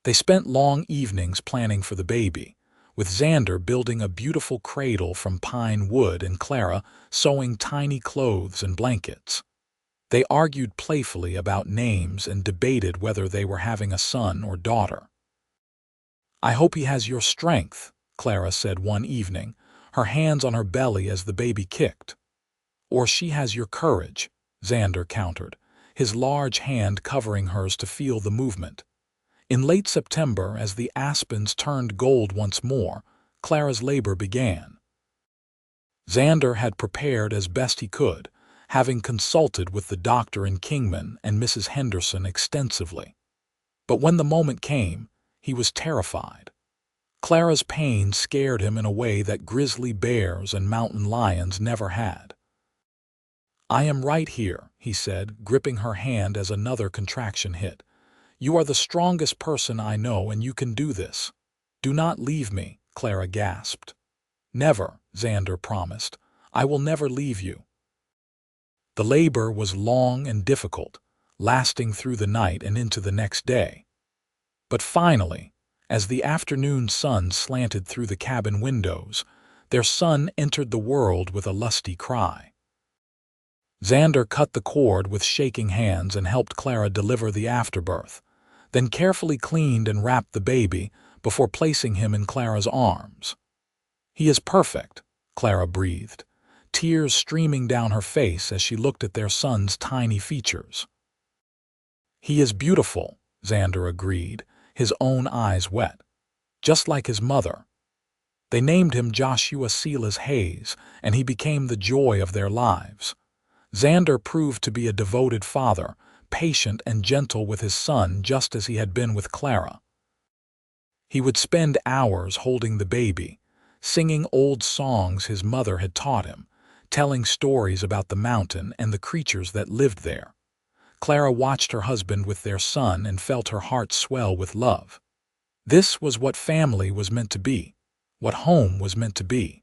They spent long evenings planning for the baby, with Xander building a beautiful cradle from pine wood and Clara sewing tiny clothes and blankets. They argued playfully about names and debated whether they were having a son or daughter. "I hope he has your strength," Clara said one evening, her hands on her belly as the baby kicked. "Or she has your courage," Xander countered, his large hand covering hers to feel the movement. In late September, as the aspens turned gold once more, Clara's labor began. Xander had prepared as best he could, having consulted with the doctor in Kingman and Mrs. Henderson extensively. But when the moment came, he was terrified. Clara's pain scared him in a way that grizzly bears and mountain lions never had. "I am right here," he said, gripping her hand as another contraction hit. "You are the strongest person I know, and you can do this. Do not leave me," Clara gasped. "Never," Xander promised. "I will never leave you." The labor was long and difficult, lasting through the night and into the next day. But finally, as the afternoon sun slanted through the cabin windows, their son entered the world with a lusty cry. Xander cut the cord with shaking hands and helped Clara deliver the afterbirth, then carefully cleaned and wrapped the baby before placing him in Clara's arms. "He is perfect," Clara breathed, tears streaming down her face as she looked at their son's tiny features. "He is beautiful," Xander agreed, his own eyes wet, "just like his mother." They named him Joshua Silas Hayes, and he became the joy of their lives. Xander proved to be a devoted father, patient and gentle with his son just as he had been with Clara. He would spend hours holding the baby, singing old songs his mother had taught him, telling stories about the mountain and the creatures that lived there. Clara watched her husband with their son and felt her heart swell with love. This was what family was meant to be, what home was meant to be.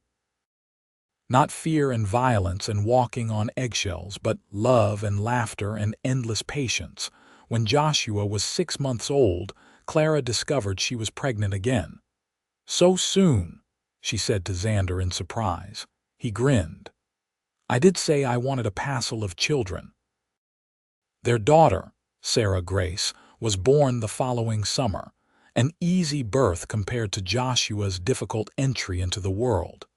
Not fear and violence and walking on eggshells, but love and laughter and endless patience. When Joshua was 6 months old, Clara discovered she was pregnant again. "So soon," she said to Xander in surprise. He grinned. "I did say I wanted a passel of children." Their daughter, Sarah Grace, was born the following summer, an easy birth compared to Joshua's difficult entry into the world.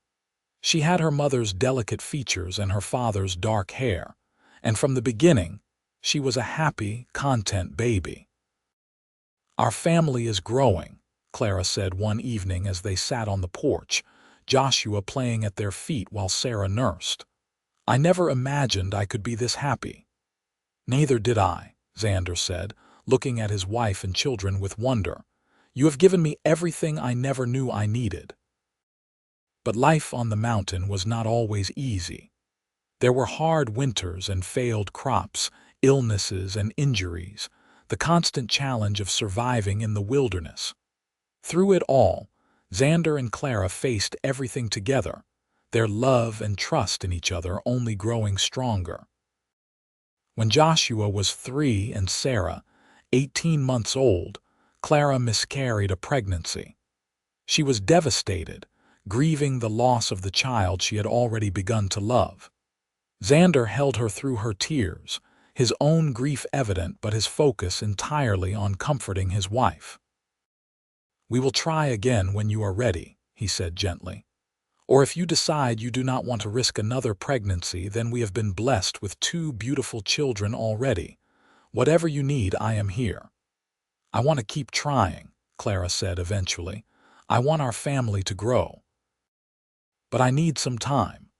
She had her mother's delicate features and her father's dark hair, and from the beginning, she was a happy, content baby. "Our family is growing," Clara said one evening as they sat on the porch, Joshua playing at their feet while Sarah nursed. "I never imagined I could be this happy." "Neither did I," Xander said, looking at his wife and children with wonder. "You have given me everything I never knew I needed." But life on the mountain was not always easy. There were hard winters and failed crops, illnesses and injuries, the constant challenge of surviving in the wilderness. Through it all, Xander and Clara faced everything together, their love and trust in each other only growing stronger. When Joshua was 3 and Sarah, 18 months old, Clara miscarried a pregnancy. She was devastated, grieving the loss of the child she had already begun to love. Xander held her through her tears, his own grief evident but his focus entirely on comforting his wife. "We will try again when you are ready," he said gently. "Or if you decide you do not want to risk another pregnancy, then we have been blessed with 2 beautiful children already. Whatever you need, I am here." "I want to keep trying," Clara said eventually. "I want our family to grow. But I need some time."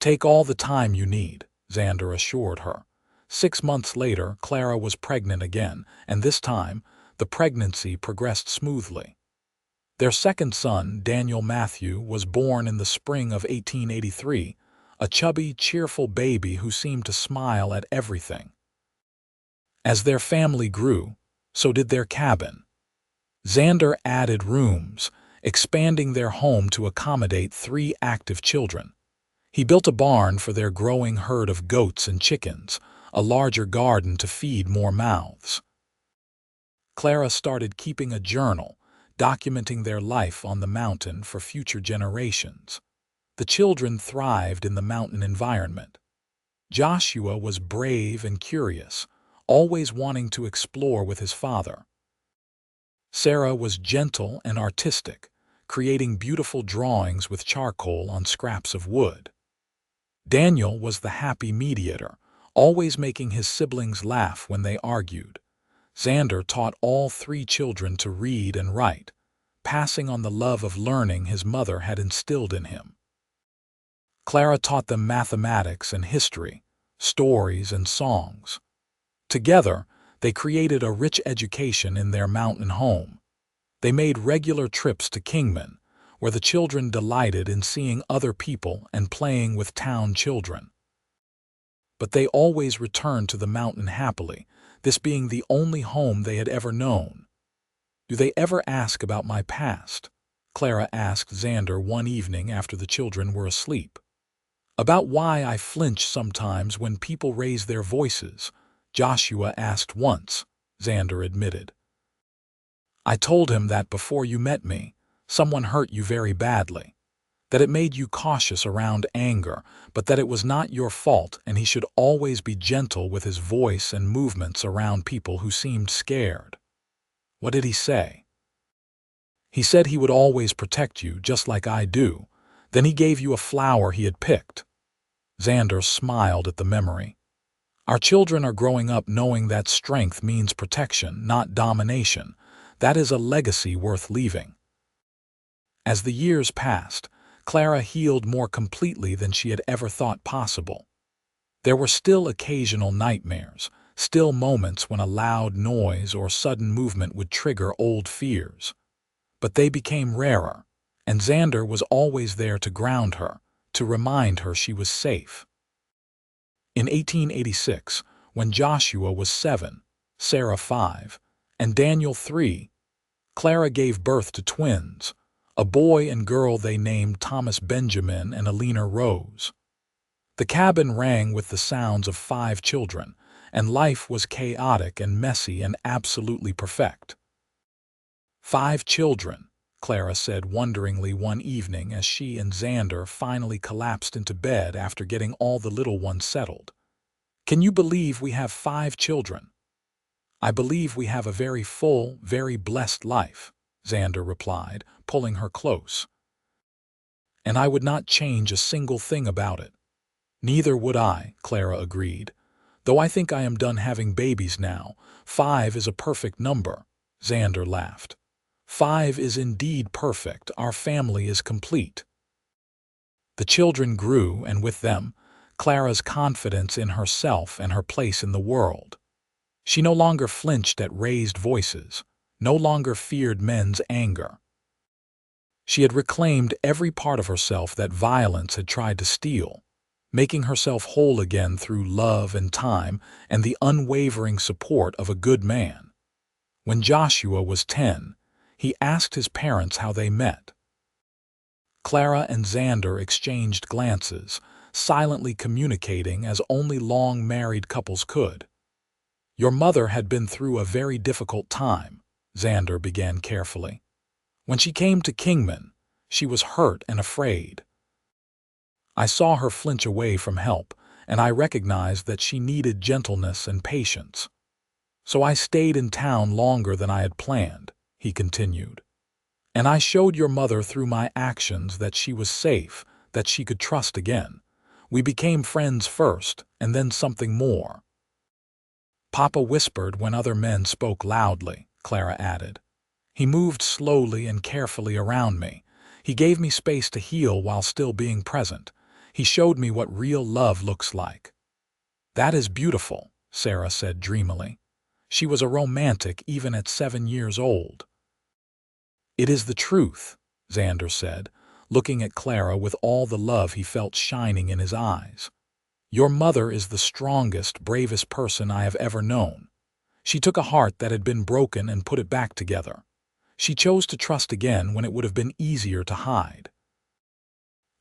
"Take all the time you need," Xander assured her. 6 months later, Clara was pregnant again, and this time, the pregnancy progressed smoothly. Their second son, Daniel Matthew, was born in the spring of 1883, a chubby, cheerful baby who seemed to smile at everything. As their family grew, so did their cabin. Xander added rooms, expanding their home to accommodate 3 active children. He built a barn for their growing herd of goats and chickens, a larger garden to feed more mouths. Clara started keeping a journal, documenting their life on the mountain for future generations. The children thrived in the mountain environment. Joshua was brave and curious, always wanting to explore with his father. Sarah was gentle and artistic, creating beautiful drawings with charcoal on scraps of wood. Daniel was the happy mediator, always making his siblings laugh when they argued. Xander taught all 3 children to read and write, passing on the love of learning his mother had instilled in him. Clara taught them mathematics and history, stories and songs. Together, they created a rich education in their mountain home. They made regular trips to Kingman, where the children delighted in seeing other people and playing with town children. But they always returned to the mountain happily, this being the only home they had ever known. "Do they ever ask about my past?" Clara asked Xander one evening after the children were asleep. "About why I flinch sometimes when people raise their voices," Joshua asked once, Xander admitted. "I told him that before you met me, someone hurt you very badly, that it made you cautious around anger, but that it was not your fault and he should always be gentle with his voice and movements around people who seemed scared." "What did he say?" "He said he would always protect you, just like I do. Then he gave you a flower he had picked." Xander smiled at the memory. "Our children are growing up knowing that strength means protection, not domination. That is a legacy worth leaving." As the years passed, Clara healed more completely than she had ever thought possible. There were still occasional nightmares, still moments when a loud noise or sudden movement would trigger old fears. But they became rarer, and Xander was always there to ground her, to remind her she was safe. In 1886, when Joshua was 7, Sarah 5, and Daniel 3, Clara gave birth to twins, a boy and girl they named Thomas Benjamin and Alina Rose. The cabin rang with the sounds of 5 children, and life was chaotic and messy and absolutely perfect. "5 children," Clara said wonderingly one evening as she and Xander finally collapsed into bed after getting all the little ones settled. "Can you believe we have 5 children?" "I believe we have a very full, very blessed life," Xander replied, pulling her close. "And I would not change a single thing about it." "Neither would I," Clara agreed. "Though I think I am done having babies now. 5 is a perfect number," Xander laughed. "5 is indeed perfect. Our family is complete." The children grew, and with them, Clara's confidence in herself and her place in the world. She no longer flinched at raised voices, no longer feared men's anger. She had reclaimed every part of herself that violence had tried to steal, making herself whole again through love and time and the unwavering support of a good man. When Joshua was 10, he asked his parents how they met. Clara and Xander exchanged glances, silently communicating as only long-married couples could. "Your mother had been through a very difficult time," Xander began carefully. "When she came to Kingman, she was hurt and afraid. I saw her flinch away from help, and I recognized that she needed gentleness and patience. So I stayed in town longer than I had planned," he continued. "And I showed your mother through my actions that she was safe, that she could trust again. We became friends first, and then something more." "Papa whispered when other men spoke loudly," Clara added. "He moved slowly and carefully around me. He gave me space to heal while still being present. He showed me what real love looks like." "That is beautiful," Sarah said dreamily. She was a romantic even at 7 years old. "It is the truth," Xander said, looking at Clara with all the love he felt shining in his eyes. "Your mother is the strongest, bravest person I have ever known. She took a heart that had been broken and put it back together. She chose to trust again when it would have been easier to hide.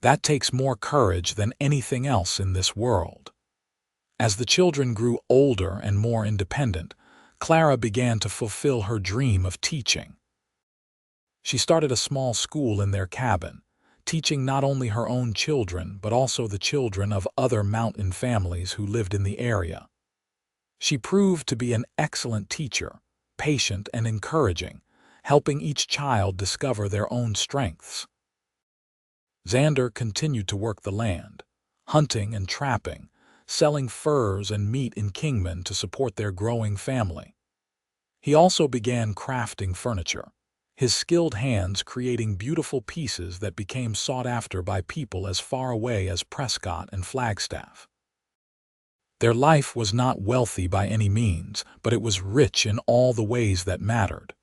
That takes more courage than anything else in this world." As the children grew older and more independent, Clara began to fulfill her dream of teaching. She started a small school in their cabin, teaching not only her own children but also the children of other mountain families who lived in the area. She proved to be an excellent teacher, patient and encouraging, helping each child discover their own strengths. Xander continued to work the land, hunting and trapping, selling furs and meat in Kingman to support their growing family. He also began crafting furniture, his skilled hands creating beautiful pieces that became sought after by people as far away as Prescott and Flagstaff. Their life was not wealthy by any means, but it was rich in all the ways that mattered.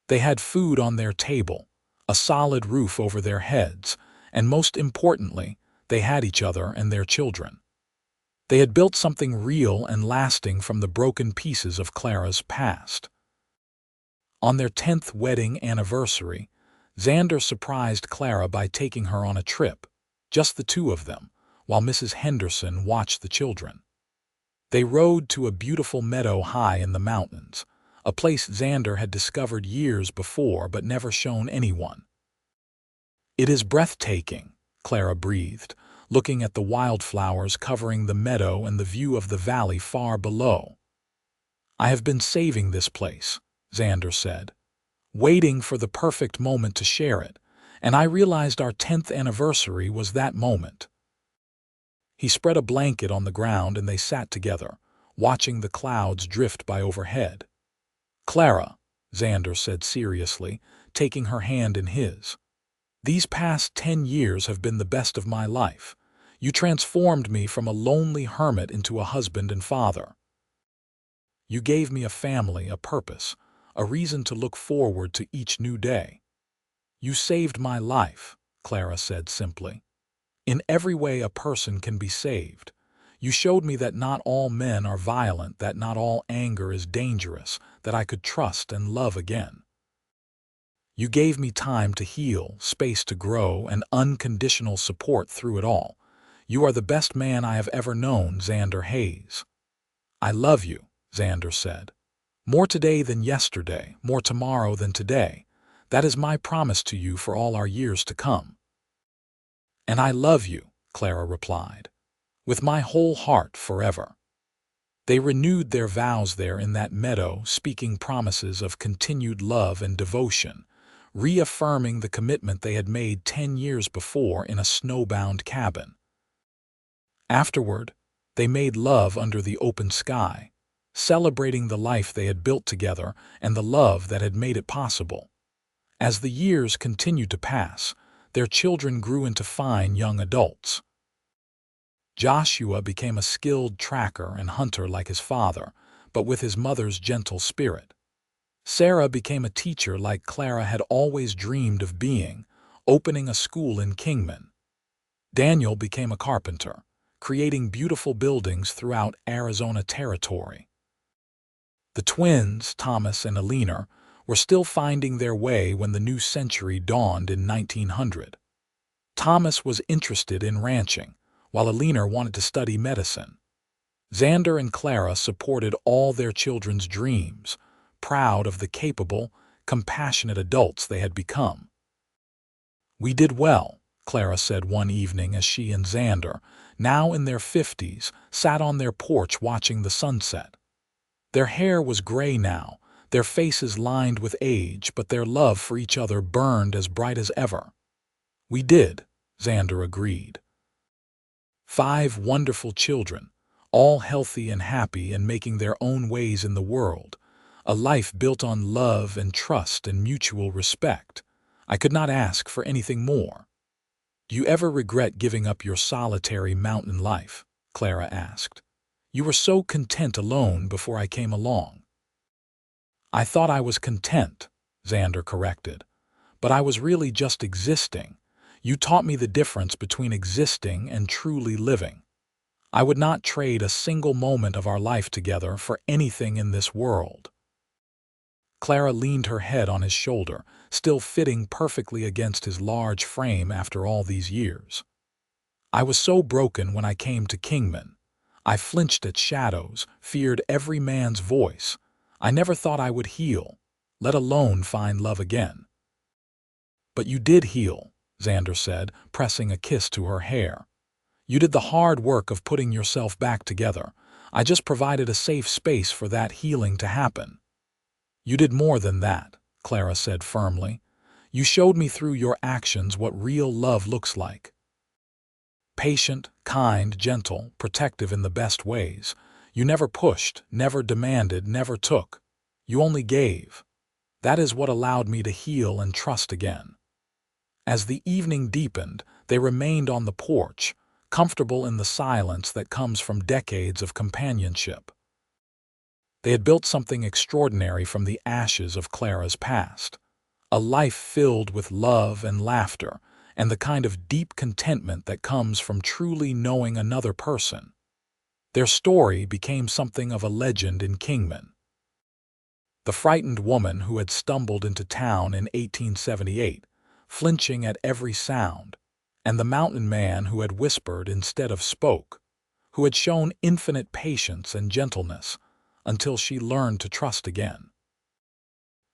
They had food on their table, a solid roof over their heads, and most importantly, they had each other and their children. They had built something real and lasting from the broken pieces of Clara's past. On their 10th wedding anniversary, Xander surprised Clara by taking her on a trip, just the two of them, while Mrs. Henderson watched the children. They rode to a beautiful meadow high in the mountains, a place Xander had discovered years before but never shown anyone. "It is breathtaking," Clara breathed, looking at the wildflowers covering the meadow and the view of the valley far below. "I have been saving this place," Xander said, "waiting for the perfect moment to share it, and I realized our 10th anniversary was that moment." He spread a blanket on the ground and they sat together, watching the clouds drift by overhead. "Clara," Xander said seriously, taking her hand in his, "these past 10 years have been the best of my life. You transformed me from a lonely hermit into a husband and father. You gave me a family, a purpose, a reason to look forward to each new day. You saved my life," Clara said simply. "In every way a person can be saved. You showed me that not all men are violent, that not all anger is dangerous, that I could trust and love again. You gave me time to heal, space to grow, and unconditional support through it all. You are the best man I have ever known, Xander Hayes." "I love you," Xander said. "More today than yesterday, more tomorrow than today. That is my promise to you for all our years to come." "And I love you," Clara replied, "with my whole heart forever." They renewed their vows there in that meadow, speaking promises of continued love and devotion, reaffirming the commitment they had made 10 years before in a snowbound cabin. Afterward, they made love under the open sky, celebrating the life they had built together and the love that had made it possible. As the years continued to pass, their children grew into fine young adults. Joshua became a skilled tracker and hunter like his father, but with his mother's gentle spirit. Sarah became a teacher like Clara had always dreamed of being, opening a school in Kingman. Daniel became a carpenter, creating beautiful buildings throughout Arizona territory. The twins, Thomas and Alina, were still finding their way when the new century dawned in 1900. Thomas was interested in ranching, while Alina wanted to study medicine. Xander and Clara supported all their children's dreams, proud of the capable, compassionate adults they had become. "We did well," Clara said one evening as she and Xander, now in their 50s, sat on their porch watching the sunset. Their hair was gray now, their faces lined with age, but their love for each other burned as bright as ever. "We did," Xander agreed. 5 wonderful children, all healthy and happy and making their own ways in the world. A life built on love and trust and mutual respect. I could not ask for anything more. "Do you ever regret giving up your solitary mountain life?" Clara asked. "You were so content alone before I came along." "I thought I was content," Xander corrected. "But I was really just existing. You taught me the difference between existing and truly living. I would not trade a single moment of our life together for anything in this world." Clara leaned her head on his shoulder, still fitting perfectly against his large frame after all these years. "I was so broken when I came to Kingman. I flinched at shadows, feared every man's voice. I never thought I would heal, let alone find love again." "But you did heal," Xander said, pressing a kiss to her hair. "You did the hard work of putting yourself back together. I just provided a safe space for that healing to happen." "You did more than that," Clara said firmly. "You showed me through your actions what real love looks like. Patient, kind, gentle, protective in the best ways. You never pushed, never demanded, never took. You only gave. That is what allowed me to heal and trust again." As the evening deepened, they remained on the porch, comfortable in the silence that comes from decades of companionship. They had built something extraordinary from the ashes of Clara's past. A life filled with love and laughter, and the kind of deep contentment that comes from truly knowing another person. Their story became something of a legend in Kingman. The frightened woman who had stumbled into town in 1878, flinching at every sound, and the mountain man who had whispered instead of spoke, who had shown infinite patience and gentleness until she learned to trust again.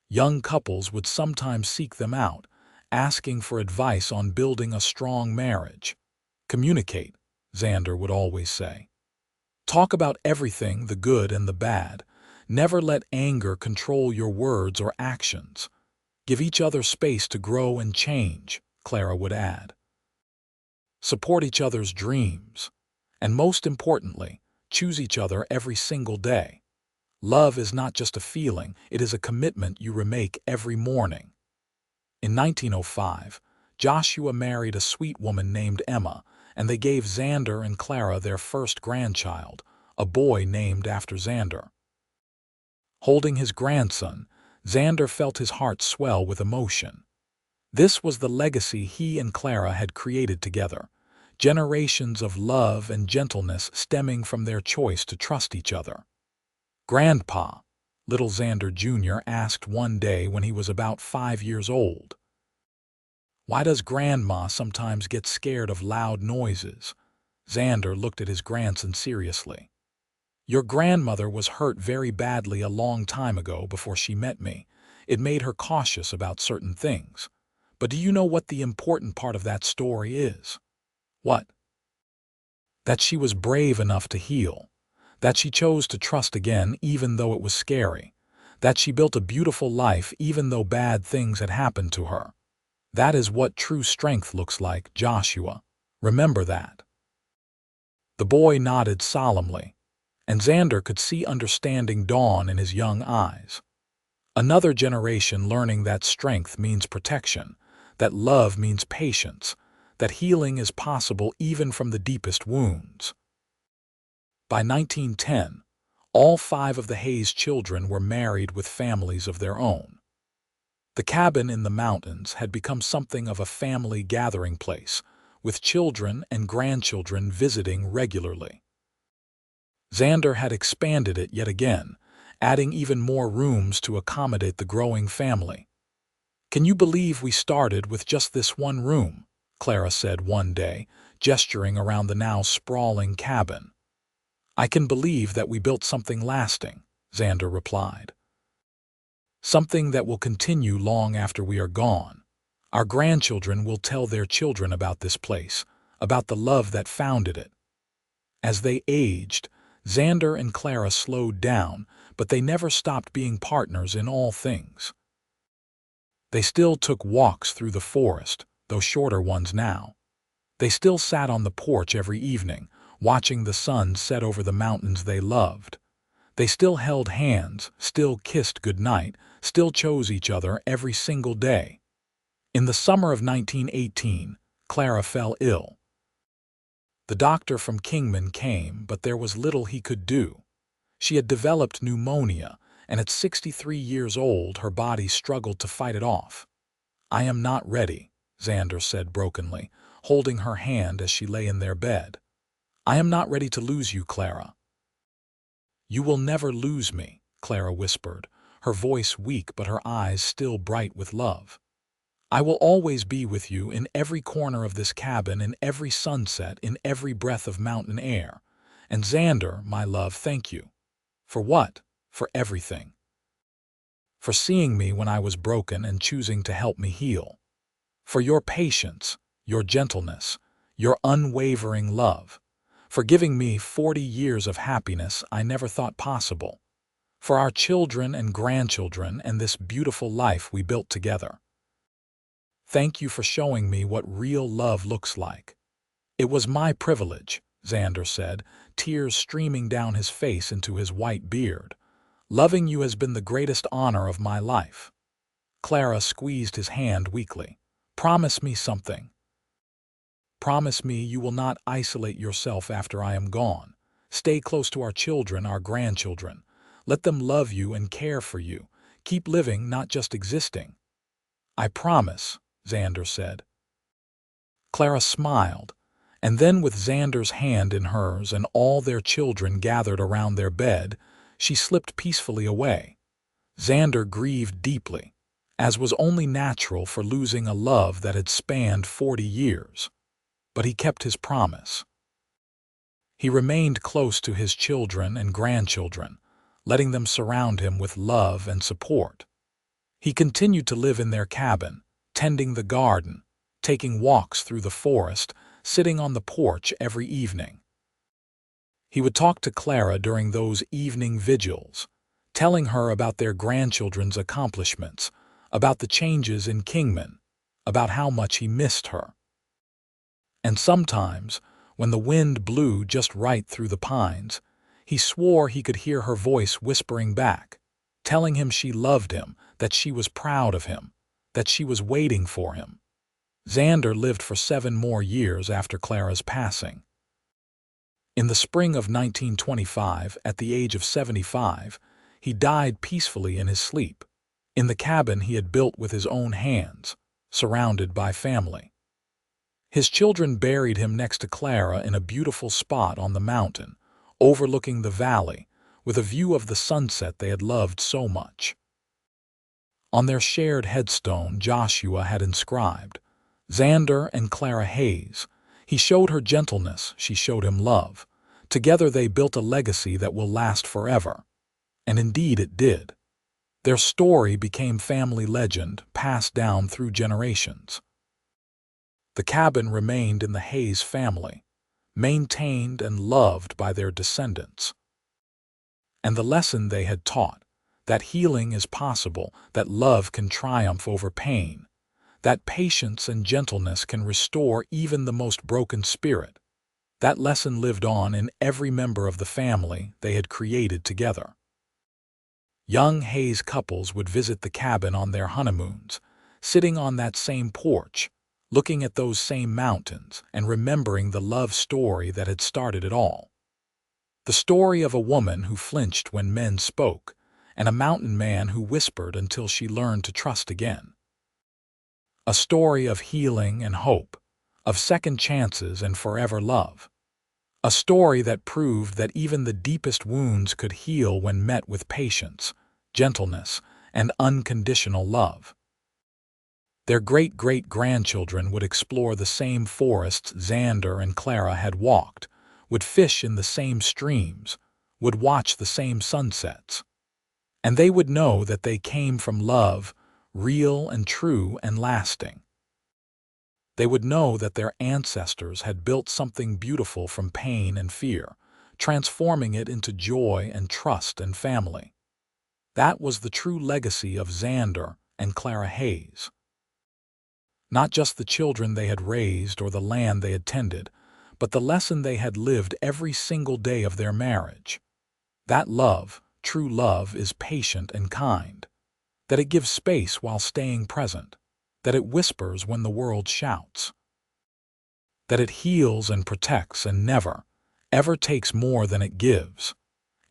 Young couples would sometimes seek them out, asking for advice on building a strong marriage. "Communicate," Xander would always say. "Talk about everything, the good and the bad. Never let anger control your words or actions. Give each other space to grow and change," Clara would add. "Support each other's dreams. And most importantly, choose each other every single day. Love is not just a feeling, it is a commitment you remake every morning." In 1905, Joshua married a sweet woman named Emma, and they gave Xander and Clara their first grandchild, a boy named after Xander. Holding his grandson, Xander felt his heart swell with emotion. This was the legacy he and Clara had created together, generations of love and gentleness stemming from their choice to trust each other. "Grandpa," little Xander Jr. asked one day when he was about 5 years old, "why does Grandma sometimes get scared of loud noises?" Xander looked at his grandson seriously. "Your grandmother was hurt very badly a long time ago before she met me. It made her cautious about certain things. But do you know what the important part of that story is?" "What?" "That she was brave enough to heal. That she chose to trust again even though it was scary. That she built a beautiful life even though bad things had happened to her. That is what true strength looks like, Joshua. Remember that." The boy nodded solemnly, and Xander could see understanding dawn in his young eyes. Another generation learning that strength means protection, that love means patience, that healing is possible even from the deepest wounds. By 1910, all 5 of the Hayes children were married with families of their own. The cabin in the mountains had become something of a family gathering place, with children and grandchildren visiting regularly. Xander had expanded it yet again, adding even more rooms to accommodate the growing family. "Can you believe we started with just this one room?" Clara said one day, gesturing around the now sprawling cabin. "I can believe that we built something lasting," Xander replied. "Something that will continue long after we are gone. Our grandchildren will tell their children about this place, about the love that founded it." As they aged, Xander and Clara slowed down, but they never stopped being partners in all things. They still took walks through the forest, though shorter ones now. They still sat on the porch every evening, watching the sun set over the mountains they loved. They still held hands, still kissed goodnight, still chose each other every single day. In the summer of 1918, Clara fell ill. The doctor from Kingman came, but there was little he could do. She had developed pneumonia, and at 63 years old her body struggled to fight it off. "I am not ready," Xander said brokenly, holding her hand as she lay in their bed. "I am not ready to lose you, Clara." "You will never lose me," Clara whispered, her voice weak but her eyes still bright with love. "I will always be with you in every corner of this cabin, in every sunset, in every breath of mountain air. And Xander, my love, thank you." "For what?" "For everything. For seeing me when I was broken and choosing to help me heal. For your patience, your gentleness, your unwavering love. For giving me 40 years of happiness I never thought possible. For our children and grandchildren and this beautiful life we built together. Thank you for showing me what real love looks like." "It was my privilege," Xander said, tears streaming down his face into his white beard. "Loving you has been the greatest honor of my life." Clara squeezed his hand weakly. "Promise me something. Promise me you will not isolate yourself after I am gone. Stay close to our children, our grandchildren. Let them love you and care for you. Keep living, not just existing." "I promise," Xander said. Clara smiled, and then with Xander's hand in hers and all their children gathered around their bed, she slipped peacefully away. Xander grieved deeply, as was only natural for losing a love that had spanned 40 years. But he kept his promise. He remained close to his children and grandchildren, letting them surround him with love and support. He continued to live in their cabin, tending the garden, taking walks through the forest, sitting on the porch every evening. He would talk to Clara during those evening vigils, telling her about their grandchildren's accomplishments, about the changes in Kingman, about how much he missed her. And sometimes, when the wind blew just right through the pines, he swore he could hear her voice whispering back, telling him she loved him, that she was proud of him, that she was waiting for him. Xander lived for 7 more years after Clara's passing. In the spring of 1925, at the age of 75, he died peacefully in his sleep, in the cabin he had built with his own hands, surrounded by family. His children buried him next to Clara in a beautiful spot on the mountain, overlooking the valley, with a view of the sunset they had loved so much. On their shared headstone, Joshua had inscribed, "Xander and Clara Hayes. He showed her gentleness, she showed him love. Together they built a legacy that will last forever." And indeed it did. Their story became family legend, passed down through generations. The cabin remained in the Hayes family, maintained and loved by their descendants. And the lesson they had taught, that healing is possible, that love can triumph over pain, that patience and gentleness can restore even the most broken spirit, that lesson lived on in every member of the family they had created together. Young Hayes couples would visit the cabin on their honeymoons, sitting on that same porch, looking at those same mountains and remembering the love story that had started it all. The story of a woman who flinched when men spoke, and a mountain man who whispered until she learned to trust again. A story of healing and hope, of second chances and forever love. A story that proved that even the deepest wounds could heal when met with patience, gentleness, and unconditional love. Their great-great-grandchildren would explore the same forests Xander and Clara had walked, would fish in the same streams, would watch the same sunsets. And they would know that they came from love, real and true and lasting. They would know that their ancestors had built something beautiful from pain and fear, transforming it into joy and trust and family. That was the true legacy of Xander and Clara Hayes. Not just the children they had raised or the land they had tended, but the lesson they had lived every single day of their marriage. That love, true love, is patient and kind, that it gives space while staying present, that it whispers when the world shouts, that it heals and protects and never, ever takes more than it gives.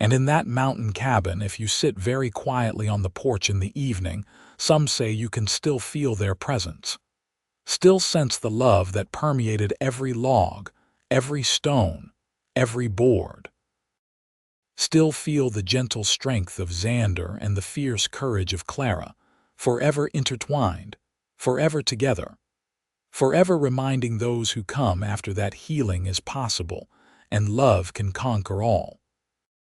And in that mountain cabin, if you sit very quietly on the porch in the evening, some say you can still feel their presence, still sense the love that permeated every log, every stone, every board. Still feel the gentle strength of Xander and the fierce courage of Clara, forever intertwined, forever together, forever reminding those who come after that healing is possible and love can conquer all.